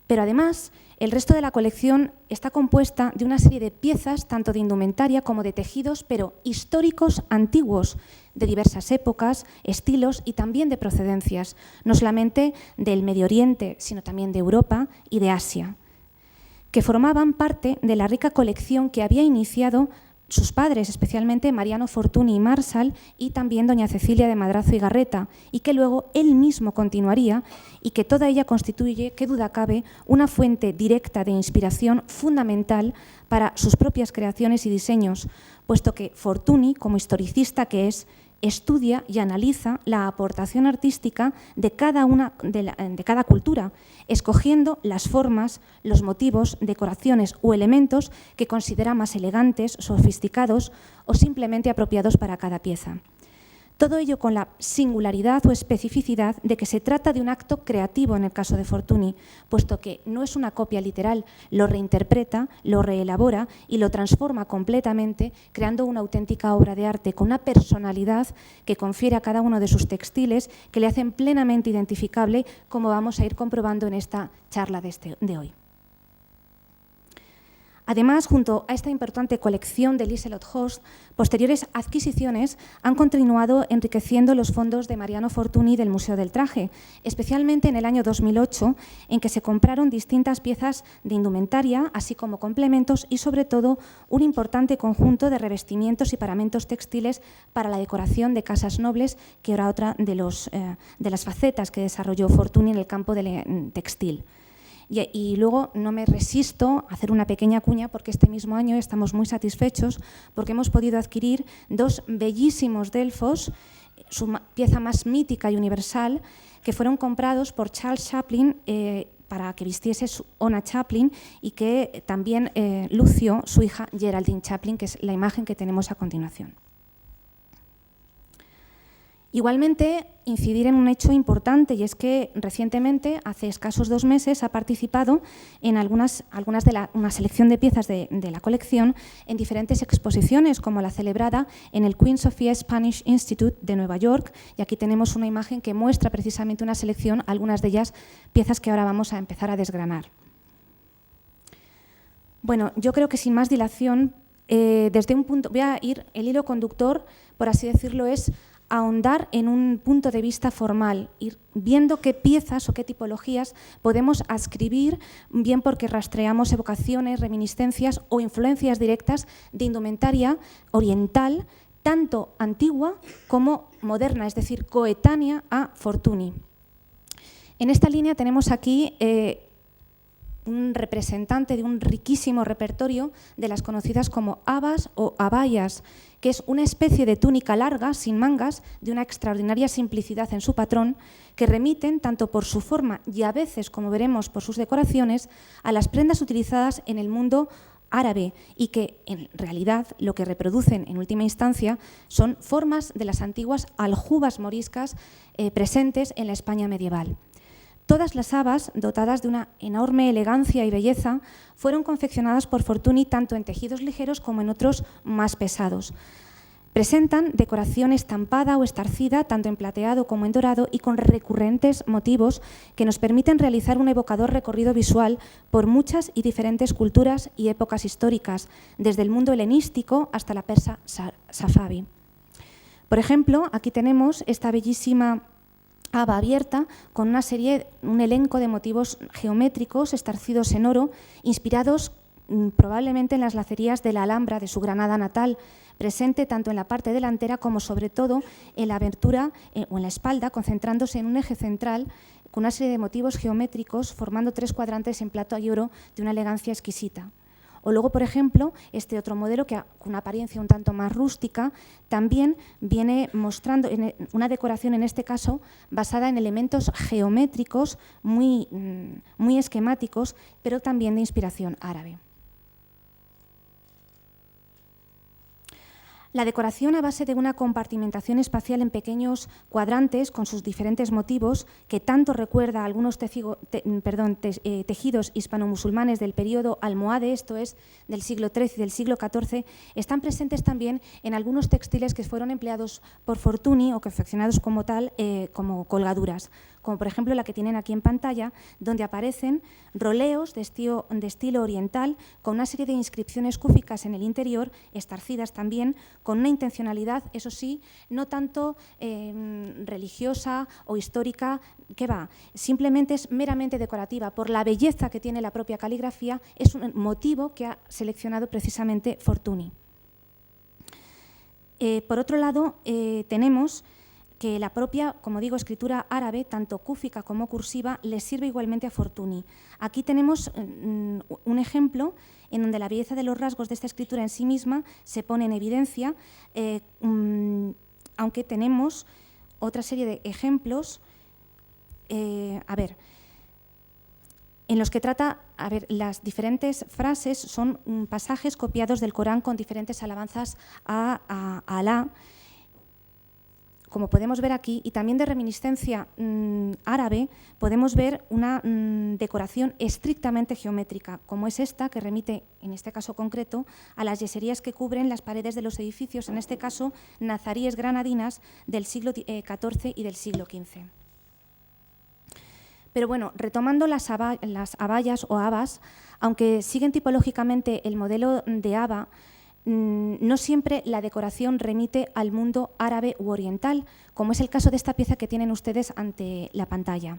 Pero además, el resto de la colección está compuesta de una serie de piezas, tanto de indumentaria como de tejidos, pero históricos antiguos, de diversas épocas, estilos y también de procedencias, no solamente del Medio Oriente, sino también de Europa y de Asia, que formaban parte de la rica colección que había iniciado sus padres, especialmente Mariano Fortuny y Marsal, y también doña Cecilia de Madrazo y Garreta, y que luego él mismo continuaría, y que toda ella constituye, qué duda cabe, una fuente directa de inspiración fundamental para sus propias creaciones y diseños, puesto que Fortuny, como historicista que es, estudia y analiza la aportación artística de cada cultura, escogiendo las formas, los motivos, decoraciones o elementos que considera más elegantes, sofisticados o simplemente apropiados para cada pieza. Todo ello con la singularidad o especificidad de que se trata de un acto creativo en el caso de Fortuny, puesto que no es una copia literal, lo reinterpreta, lo reelabora y lo transforma completamente, creando una auténtica obra de arte con una personalidad que confiere a cada uno de sus textiles, que le hacen plenamente identificable, como vamos a ir comprobando en esta charla de hoy. Además, junto a esta importante colección de Lieselot Hoss, posteriores adquisiciones han continuado enriqueciendo los fondos de Mariano Fortuny del Museo del Traje, especialmente en el año 2008, en que se compraron distintas piezas de indumentaria, así como complementos y, sobre todo, un importante conjunto de revestimientos y paramentos textiles para la decoración de casas nobles, que era otra de las facetas que desarrolló Fortuny en el campo del textil. Y luego no me resisto a hacer una pequeña cuña porque este mismo año estamos muy satisfechos porque hemos podido adquirir dos bellísimos delfos, su pieza más mítica y universal, que fueron comprados por Charles Chaplin para que vistiese su Ona Chaplin y que también lució su hija Geraldine Chaplin, que es la imagen que tenemos a continuación. Igualmente, incidir en un hecho importante, y es que recientemente, hace escasos 2 meses, ha participado en una selección de piezas de la colección en diferentes exposiciones, como la celebrada en el Queen Sofia Spanish Institute de Nueva York, y aquí tenemos una imagen que muestra precisamente una selección, algunas de ellas piezas que ahora vamos a empezar a desgranar. Bueno, yo creo que sin más dilación, desde un punto, el hilo conductor, por así decirlo, es ahondar en un punto de vista formal, ir viendo qué piezas o qué tipologías podemos adscribir, bien porque rastreamos evocaciones, reminiscencias o influencias directas de indumentaria oriental, tanto antigua como moderna, es decir, coetánea a Fortuny. En esta línea tenemos aquí un representante de un riquísimo repertorio de las conocidas como habas o abayas, que es una especie de túnica larga, sin mangas, de una extraordinaria simplicidad en su patrón, que remiten, tanto por su forma y a veces, como veremos, por sus decoraciones, a las prendas utilizadas en el mundo árabe y que, en realidad, lo que reproducen en última instancia son formas de las antiguas aljubas moriscas presentes en la España medieval. Todas las habas, dotadas de una enorme elegancia y belleza, fueron confeccionadas por Fortuny tanto en tejidos ligeros como en otros más pesados. Presentan decoración estampada o estarcida, tanto en plateado como en dorado, y con recurrentes motivos que nos permiten realizar un evocador recorrido visual por muchas y diferentes culturas y épocas históricas, desde el mundo helenístico hasta la persa safavi. Por ejemplo, aquí tenemos esta bellísima haba abierta con un elenco de motivos geométricos estarcidos en oro, inspirados probablemente en las lacerías de la Alhambra de su Granada natal, presente tanto en la parte delantera como sobre todo en la abertura o en la espalda, concentrándose en un eje central con una serie de motivos geométricos formando 3 cuadrantes en plata y oro de una elegancia exquisita. O luego, por ejemplo, este otro modelo, que con una apariencia un tanto más rústica, también viene mostrando una decoración, en este caso, basada en elementos geométricos muy esquemáticos, pero también de inspiración árabe. La decoración a base de una compartimentación espacial en pequeños cuadrantes con sus diferentes motivos, que tanto recuerda a algunos tejidos hispano-musulmanes del periodo almohade, esto es, del siglo XIII y del siglo XIV, están presentes también en algunos textiles que fueron empleados por Fortuny o confeccionados como tal, como colgaduras, como por ejemplo la que tienen aquí en pantalla, donde aparecen roleos de estilo oriental con una serie de inscripciones cúficas en el interior, estarcidas también, con una intencionalidad, eso sí, no tanto religiosa o histórica, que va, simplemente es meramente decorativa. Por la belleza que tiene la propia caligrafía, es un motivo que ha seleccionado precisamente Fortuny. Por otro lado, tenemos que la propia, como digo, escritura árabe, tanto cúfica como cursiva, le sirve igualmente a Fortuny. Aquí tenemos un ejemplo en donde la belleza de los rasgos de esta escritura en sí misma se pone en evidencia, aunque tenemos otra serie de ejemplos, en los que trata, las diferentes frases son pasajes copiados del Corán con diferentes alabanzas a Alá, como podemos ver aquí, y también de reminiscencia árabe, podemos ver una decoración estrictamente geométrica, como es esta, que remite, en este caso concreto, a las yeserías que cubren las paredes de los edificios, en este caso, nazaríes granadinas del siglo XIV y del siglo XV. Pero bueno, retomando las abayas o habas, aunque siguen tipológicamente el modelo de haba, no siempre la decoración remite al mundo árabe u oriental, como es el caso de esta pieza que tienen ustedes ante la pantalla.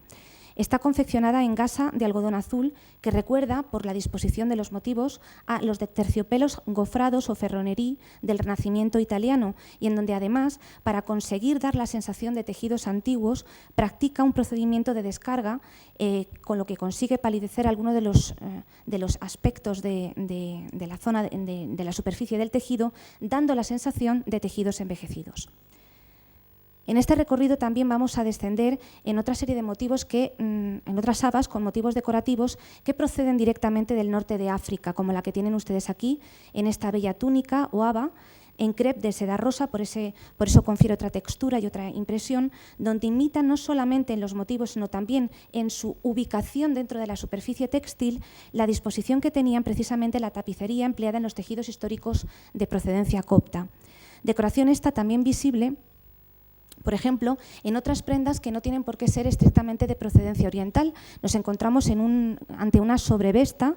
Está confeccionada en gasa de algodón azul, que recuerda, por la disposición de los motivos, a los de terciopelos gofrados o ferronerí del Renacimiento italiano, y en donde además, para conseguir dar la sensación de tejidos antiguos, practica un procedimiento de descarga, con lo que consigue palidecer algunos de los aspectos de la zona de la superficie del tejido, dando la sensación de tejidos envejecidos. En este recorrido también vamos a descender en otra serie de motivos en otras habas con motivos decorativos que proceden directamente del norte de África, como la que tienen ustedes aquí, en esta bella túnica o haba en crepe de seda rosa, por eso confiere otra textura y otra impresión, donde imita no solamente en los motivos, sino también en su ubicación dentro de la superficie textil, la disposición que tenían precisamente la tapicería empleada en los tejidos históricos de procedencia copta. Decoración esta también visible, por ejemplo, en otras prendas que no tienen por qué ser estrictamente de procedencia oriental. Nos encontramos ante una sobrevesta,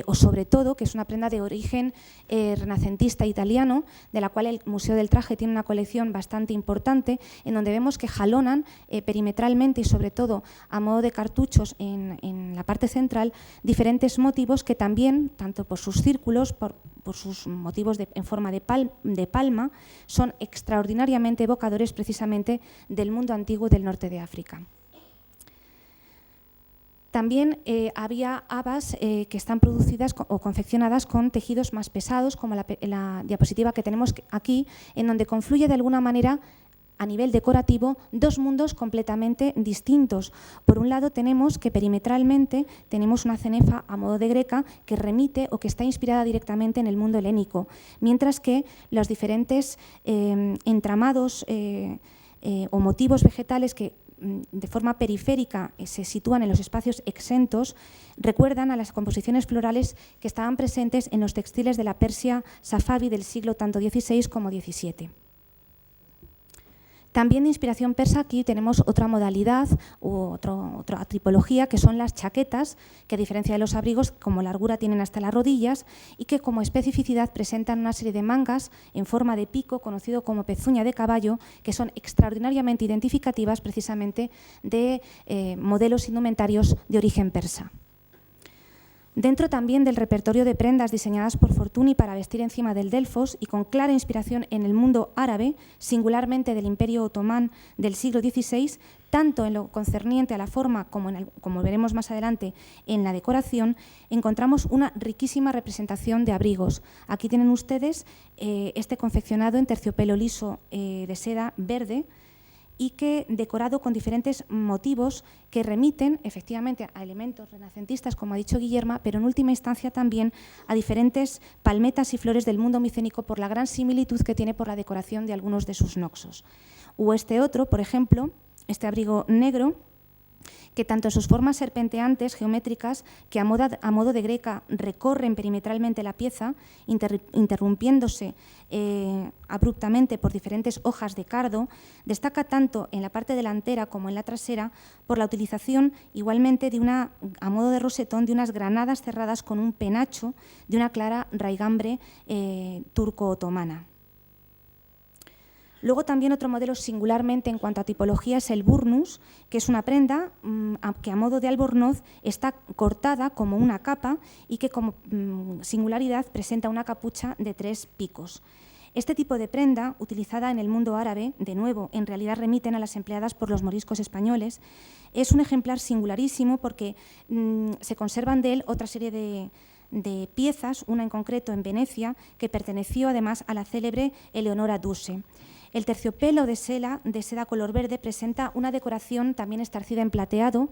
o sobre todo, que es una prenda de origen renacentista italiano, de la cual el Museo del Traje tiene una colección bastante importante, en donde vemos que jalonan perimetralmente y sobre todo a modo de cartuchos en la parte central diferentes motivos que también, tanto por sus círculos, por sus motivos en forma de palma, son extraordinariamente evocadores precisamente del mundo antiguo del norte de África. También había habas que están producidas o confeccionadas con tejidos más pesados, como la diapositiva que tenemos aquí, en donde confluye de alguna manera a nivel decorativo dos mundos completamente distintos. Por un lado tenemos que perimetralmente tenemos una cenefa a modo de greca que remite o que está inspirada directamente en el mundo helénico, mientras que los diferentes entramados o motivos vegetales que de forma periférica se sitúan en los espacios exentos recuerdan a las composiciones florales que estaban presentes en los textiles de la Persia Safavi del siglo tanto XVI como XVII. También de inspiración persa aquí tenemos otra modalidad u otra tipología que son las chaquetas, que a diferencia de los abrigos como largura tienen hasta las rodillas y que como especificidad presentan una serie de mangas en forma de pico conocido como pezuña de caballo, que son extraordinariamente identificativas precisamente de modelos indumentarios de origen persa. Dentro también del repertorio de prendas diseñadas por Fortuny para vestir encima del Delfos y con clara inspiración en el mundo árabe, singularmente del Imperio Otomán del siglo XVI, tanto en lo concerniente a la forma como veremos más adelante en la decoración, encontramos una riquísima representación de abrigos. Aquí tienen ustedes este confeccionado en terciopelo liso de seda verde, y que decorado con diferentes motivos que remiten efectivamente a elementos renacentistas, como ha dicho Guillerma, pero en última instancia también a diferentes palmetas y flores del mundo micénico por la gran similitud que tiene por la decoración de algunos de sus noxos. O este otro, por ejemplo, este abrigo negro, que tanto en sus formas serpenteantes, geométricas, que a modo de greca recorren perimetralmente la pieza, interrumpiéndose abruptamente por diferentes hojas de cardo, destaca tanto en la parte delantera como en la trasera por la utilización igualmente a modo de rosetón de unas granadas cerradas con un penacho de una clara raigambre turco-otomana. Luego también otro modelo singularmente en cuanto a tipología es el burnus, que es una prenda que a modo de albornoz está cortada como una capa y que como singularidad presenta una capucha de 3 picos. Este tipo de prenda, utilizada en el mundo árabe, de nuevo, en realidad remiten a las empleadas por los moriscos españoles, es un ejemplar singularísimo porque se conservan de él otra serie de piezas, una en concreto en Venecia, que perteneció además a la célebre Eleonora Duse. El terciopelo de seda color verde presenta una decoración también estarcida en plateado,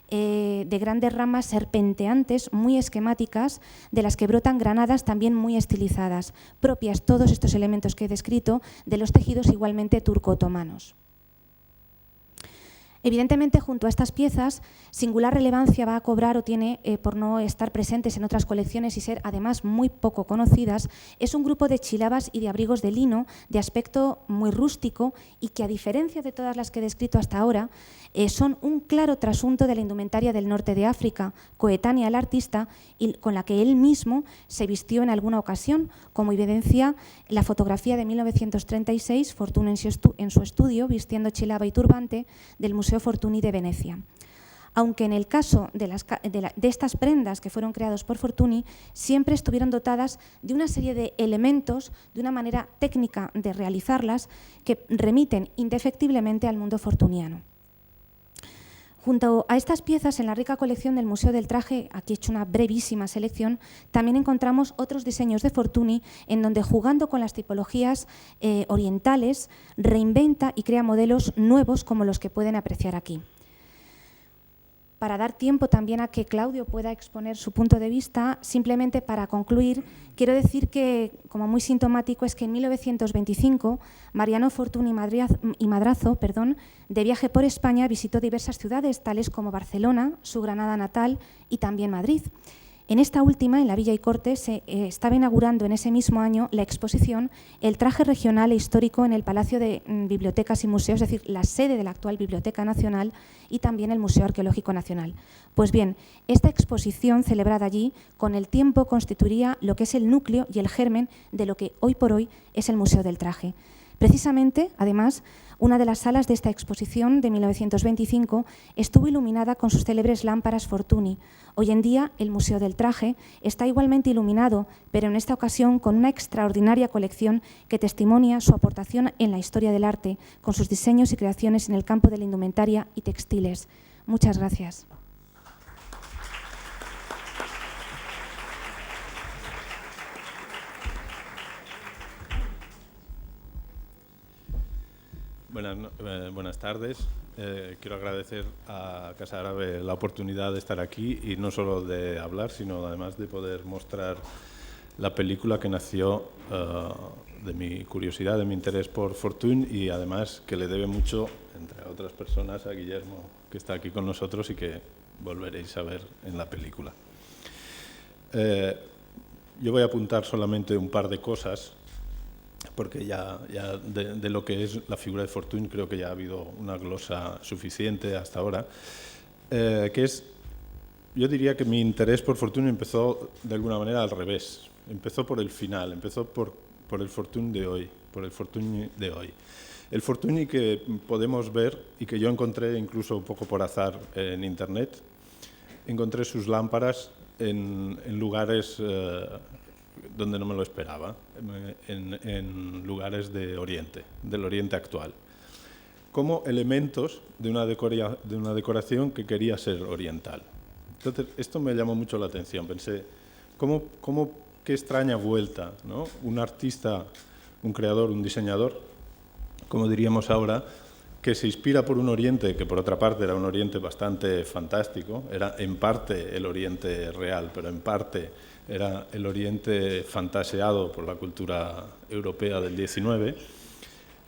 de grandes ramas serpenteantes muy esquemáticas, de las que brotan granadas también muy estilizadas, propias todos estos elementos que he descrito de los tejidos igualmente turco-otomanos. Evidentemente, junto a estas piezas, singular relevancia va a cobrar o tiene, por no estar presentes en otras colecciones y ser además muy poco conocidas, es un grupo de chilabas y de abrigos de lino de aspecto muy rústico y que, a diferencia de todas las que he descrito hasta ahora, son un claro trasunto de la indumentaria del norte de África, coetánea al artista y con la que él mismo se vistió en alguna ocasión, como evidencia la fotografía de 1936, Fortuny en su estudio, vistiendo chilaba y turbante, del Museo Fortuny de Venecia. Aunque en el caso de estas prendas que fueron creadas por Fortuny, siempre estuvieron dotadas de una serie de elementos, de una manera técnica de realizarlas, que remiten indefectiblemente al mundo fortuniano. Junto a estas piezas, en la rica colección del Museo del Traje, aquí he hecho una brevísima selección, también encontramos otros diseños de Fortuny en donde, jugando con las tipologías orientales, reinventa y crea modelos nuevos como los que pueden apreciar aquí. para dar tiempo también a que Claudio pueda exponer su punto de vista, simplemente para concluir, quiero decir que, como muy sintomático, es que en 1925 Mariano Fortuny y Madrazo, de viaje por España, visitó diversas ciudades, tales como Barcelona, su Granada natal, y también Madrid. En esta última, en la Villa y Corte, se estaba inaugurando en ese mismo año la exposición El traje regional e histórico en el Palacio de Bibliotecas y Museos, es decir, la sede de la actual Biblioteca Nacional y también el Museo Arqueológico Nacional. Pues bien, esta exposición celebrada allí, con el tiempo constituiría lo que es el núcleo y el germen de lo que hoy por hoy es el Museo del Traje. Precisamente, además, una de las salas de esta exposición de 1925 estuvo iluminada con sus célebres lámparas Fortuny. Hoy en día, el Museo del Traje está igualmente iluminado, pero en esta ocasión con una extraordinaria colección que testimonia su aportación en la historia del arte, con sus diseños y creaciones en el campo de la indumentaria y textiles. Muchas gracias. Buenas tardes. Quiero agradecer a Casa Árabe la oportunidad de estar aquí y no solo de hablar, sino además de poder mostrar la película que nació de mi curiosidad, de mi interés por Fortuny y además que le debe mucho, entre otras personas, a Guillermo, que está aquí con nosotros y que volveréis a ver en la película. Yo voy a apuntar solamente un par de cosas, porque ya de lo que es la figura de Fortuny creo que ya ha habido una glosa suficiente hasta ahora, que es, yo diría que mi interés por Fortuny empezó de alguna manera al revés, empezó por el final, empezó por el Fortuny de hoy, El Fortuny que podemos ver y que yo encontré incluso un poco por azar en internet, encontré sus lámparas en lugares donde no me lo esperaba, en lugares del Oriente actual, como elementos de una decoración que quería ser oriental. Entonces, esto me llamó mucho la atención. Pensé, qué extraña vuelta, ¿no? Un artista, un creador, un diseñador, como diríamos ahora, que se inspira por un Oriente que, por otra parte, era un Oriente bastante fantástico, era en parte el Oriente real, pero en parte era el Oriente fantaseado por la cultura europea del XIX,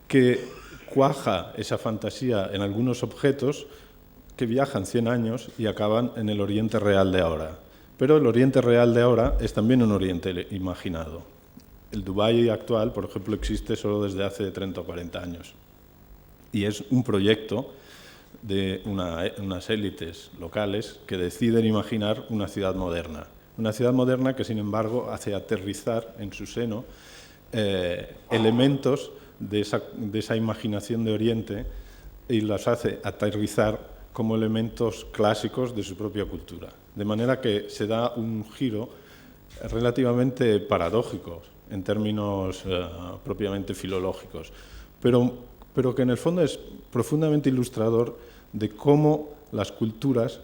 que cuaja esa fantasía en algunos objetos que viajan 100 años y acaban en el Oriente real de ahora. Pero el Oriente real de ahora es también un Oriente imaginado. El Dubái actual, por ejemplo, existe solo desde hace 30 o 40 años. Y es un proyecto de unas élites locales que deciden imaginar una ciudad moderna. Una ciudad moderna que, sin embargo, hace aterrizar en su seno elementos de esa imaginación de Oriente y las hace aterrizar como elementos clásicos de su propia cultura. De manera que se da un giro relativamente paradójico en términos propiamente filológicos, pero que en el fondo es profundamente ilustrador de cómo las culturas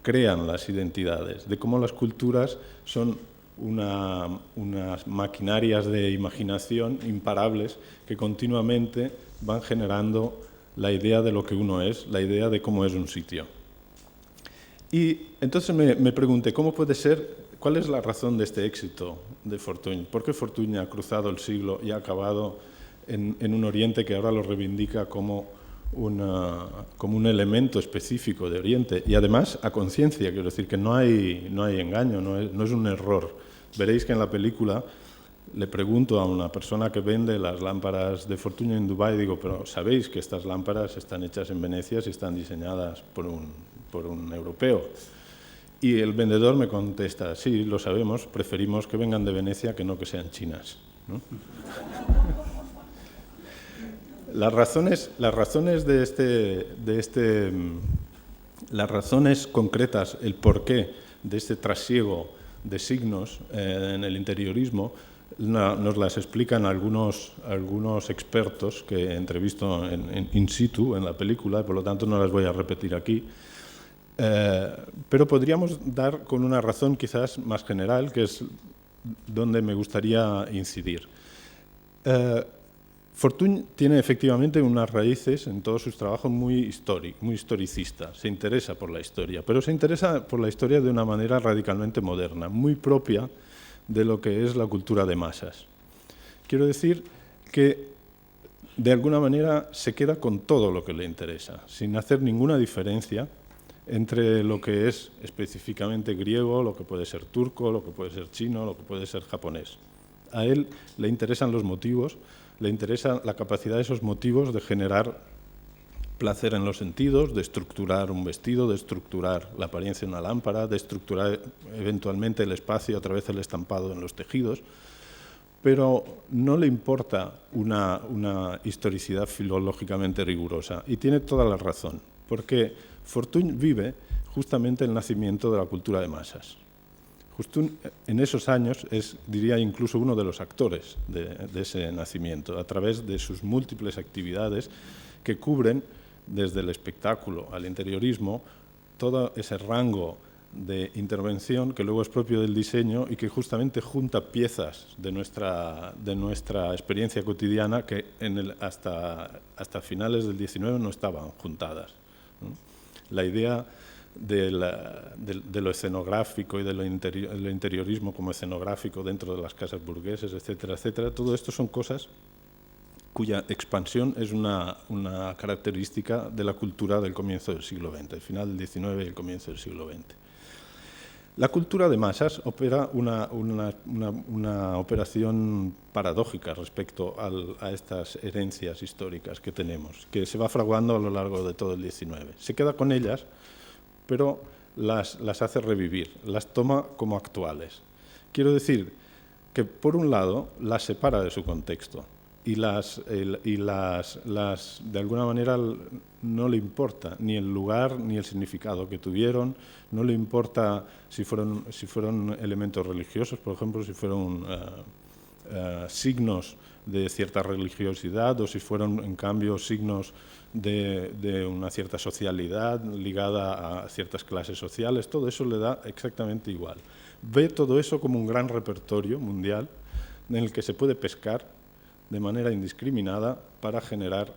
crean las identidades, de cómo las culturas son unas maquinarias de imaginación imparables que continuamente van generando la idea de lo que uno es, la idea de cómo es un sitio. Y entonces me pregunté, ¿cómo puede ser, cuál es la razón de este éxito de Fortuny? ¿Por qué Fortuny ha cruzado el siglo y ha acabado en un Oriente que ahora lo reivindica como un elemento específico de Oriente? Y además a conciencia, quiero decir que no hay engaño, no es un error. Veréis que en la película le pregunto a una persona que vende las lámparas de Fortuny en Dubái, digo, pero ¿sabéis que estas lámparas están hechas en Venecia y están diseñadas por un europeo? Y el vendedor me contesta, sí, lo sabemos, preferimos que vengan de Venecia que no que sean chinas, ¿no? Las razones concretas, el porqué de este trasiego de signos en el interiorismo, nos las explican algunos expertos que entrevisto in situ en la película, y por lo tanto no las voy a repetir aquí. Pero podríamos dar con una razón quizás más general, que es donde me gustaría incidir. Fortuny tiene efectivamente unas raíces en todos sus trabajos muy historicistas. Se interesa por la historia, pero se interesa por la historia de una manera radicalmente moderna, muy propia de lo que es la cultura de masas. Quiero decir que de alguna manera se queda con todo lo que le interesa, sin hacer ninguna diferencia entre lo que es específicamente griego, lo que puede ser turco, lo que puede ser chino, lo que puede ser japonés. A él le interesan los motivos, le interesa la capacidad de esos motivos de generar placer en los sentidos, de estructurar un vestido, de estructurar la apariencia de una lámpara, de estructurar eventualmente el espacio a través del estampado en los tejidos, pero no le importa una historicidad filológicamente rigurosa. Y tiene toda la razón, porque Fortuny vive justamente el nacimiento de la cultura de masas. Justo en esos años es, diría, incluso uno de los actores de ese nacimiento, a través de sus múltiples actividades que cubren, desde el espectáculo al interiorismo, todo ese rango de intervención que luego es propio del diseño y que justamente junta piezas de nuestra experiencia cotidiana que hasta finales del XIX no estaban juntadas, ¿no? La idea de lo escenográfico y de lo interiorismo como escenográfico dentro de las casas burgueses, etcétera, etcétera, todo esto son cosas cuya expansión es una característica de la cultura del comienzo del siglo XX, el final del XIX y el comienzo del siglo XX. La cultura de masas opera una operación paradójica respecto a estas herencias históricas que tenemos, que se va fraguando a lo largo de todo el XIX. Se queda con ellas, pero las hace revivir, las toma como actuales. Quiero decir que, por un lado, las separa de su contexto y de alguna manera no le importa ni el lugar ni el significado que tuvieron, no le importa si fueron elementos religiosos, por ejemplo, si fueron signos de cierta religiosidad o si fueron, en cambio, signos de una cierta socialidad ligada a ciertas clases sociales. Todo eso le da exactamente igual. Ve todo eso como un gran repertorio mundial en el que se puede pescar de manera indiscriminada para generar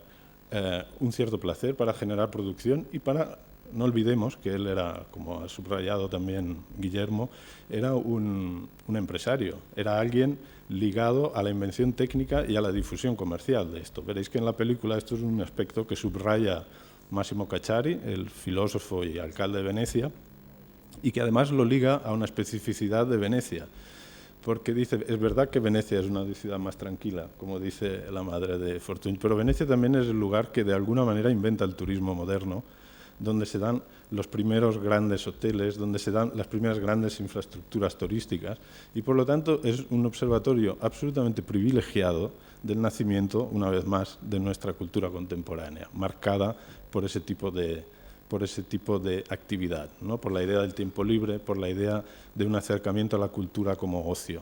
un cierto placer, para generar producción y para, no olvidemos que él era, como ha subrayado también Guillermo, era un empresario, era alguien ligado a la invención técnica y a la difusión comercial de esto. Veréis que en la película esto es un aspecto que subraya Massimo Cacciari, el filósofo y alcalde de Venecia, y que además lo liga a una especificidad de Venecia. Porque dice, es verdad que Venecia es una ciudad más tranquila, como dice la madre de Fortuny, pero Venecia también es el lugar que de alguna manera inventa el turismo moderno, donde se dan los primeros grandes hoteles, donde se dan las primeras grandes infraestructuras turísticas, y por lo tanto es un observatorio absolutamente privilegiado del nacimiento, una vez más, de nuestra cultura contemporánea, marcada por ese tipo de actividad, ¿no? Por la idea del tiempo libre, por la idea de un acercamiento a la cultura como ocio.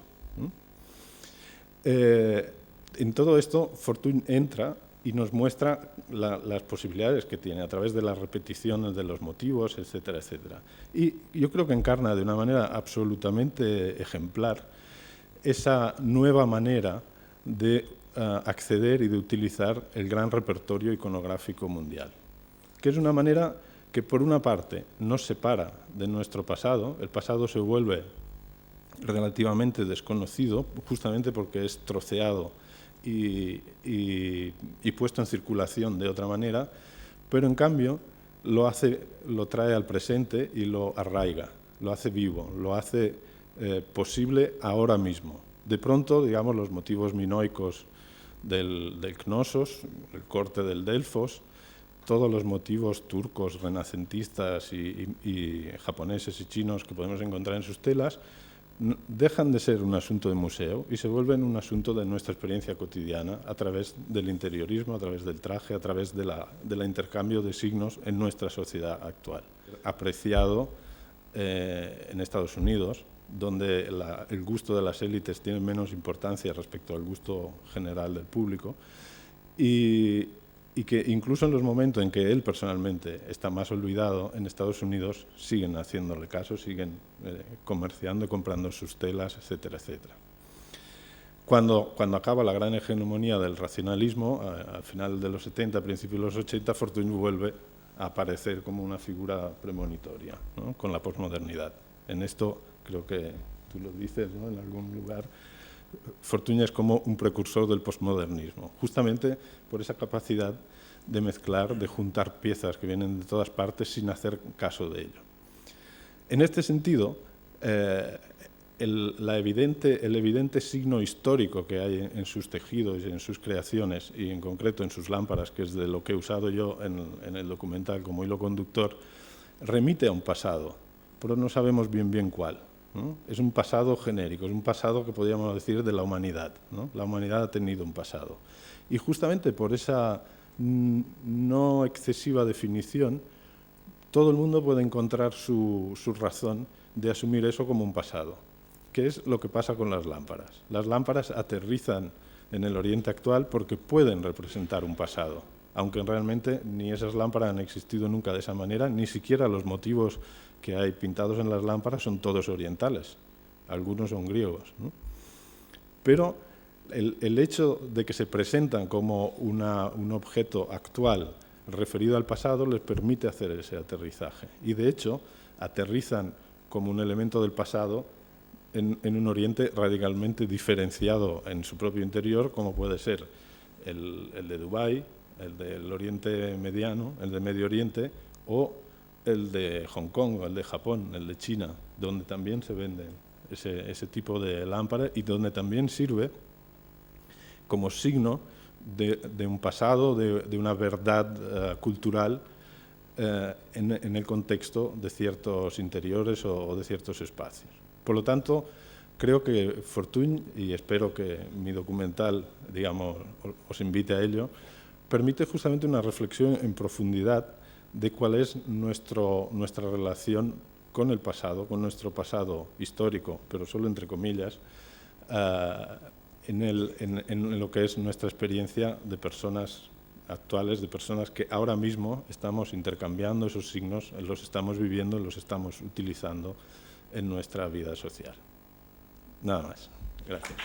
En todo esto, Fortuny entra y nos muestra las posibilidades que tiene a través de las repeticiones de los motivos, etcétera, etcétera. Y yo creo que encarna de una manera absolutamente ejemplar esa nueva manera de acceder y de utilizar el gran repertorio iconográfico mundial, que es una manera que, por una parte, nos separa de nuestro pasado. El pasado se vuelve relativamente desconocido, justamente porque es troceado y puesto en circulación de otra manera, pero en cambio lo trae al presente y lo arraiga, lo hace vivo, lo hace posible ahora mismo. De pronto, digamos, los motivos minoicos del Knossos, el corte del Delfos, todos los motivos turcos, renacentistas y japoneses y chinos que podemos encontrar en sus telas, dejan de ser un asunto de museo y se vuelven un asunto de nuestra experiencia cotidiana a través del interiorismo, a través del traje, a través del intercambio de signos en nuestra sociedad actual. Apreciado en Estados Unidos, donde el gusto de las élites tiene menos importancia respecto al gusto general del público, y que incluso en los momentos en que él personalmente está más olvidado, en Estados Unidos siguen haciéndole caso, siguen comerciando, comprando sus telas, etcétera, etcétera. Cuando acaba la gran hegemonía del racionalismo, al final de los 70, principios de los 80, Fortuny vuelve a aparecer como una figura premonitoria, ¿no?, con la posmodernidad. En esto creo que tú lo dices, ¿no?, en algún lugar. Fortuny es como un precursor del posmodernismo, justamente por esa capacidad de mezclar, de juntar piezas que vienen de todas partes sin hacer caso de ello. En este sentido, el evidente signo histórico que hay en sus tejidos y en sus creaciones, y en concreto en sus lámparas, que es de lo que he usado yo en el documental como hilo conductor, remite a un pasado, pero no sabemos bien cuál, ¿no? Es un pasado genérico, es un pasado que podríamos decir de la humanidad, ¿no? La humanidad ha tenido un pasado. Y justamente por esa no excesiva definición, todo el mundo puede encontrar su razón de asumir eso como un pasado. ¿Qué es lo que pasa con las lámparas? Las lámparas aterrizan en el Oriente actual porque pueden representar un pasado, aunque realmente ni esas lámparas han existido nunca de esa manera, ni siquiera los motivos que hay pintados en las lámparas son todos orientales, algunos son griegos, ¿no? Pero el hecho de que se presentan como un objeto actual referido al pasado les permite hacer ese aterrizaje. Y de hecho, aterrizan como un elemento del pasado en un Oriente radicalmente diferenciado en su propio interior, como puede ser el de Dubái, el del Oriente Mediano, el de Medio Oriente, o el de Hong Kong, o el de Japón, el de China, donde también se venden ese tipo de lámparas y donde también sirve como signo de un pasado, de una verdad cultural en el contexto de ciertos interiores o de ciertos espacios. Por lo tanto, creo que Fortuny, y espero que mi documental, digamos, os invite a ello, permite justamente una reflexión en profundidad de cuál es nuestra relación con el pasado, con nuestro pasado histórico, pero solo entre comillas, en lo que es nuestra experiencia de personas actuales, de personas que ahora mismo estamos intercambiando esos signos, los estamos viviendo, los estamos utilizando en nuestra vida social. Nada más. Gracias.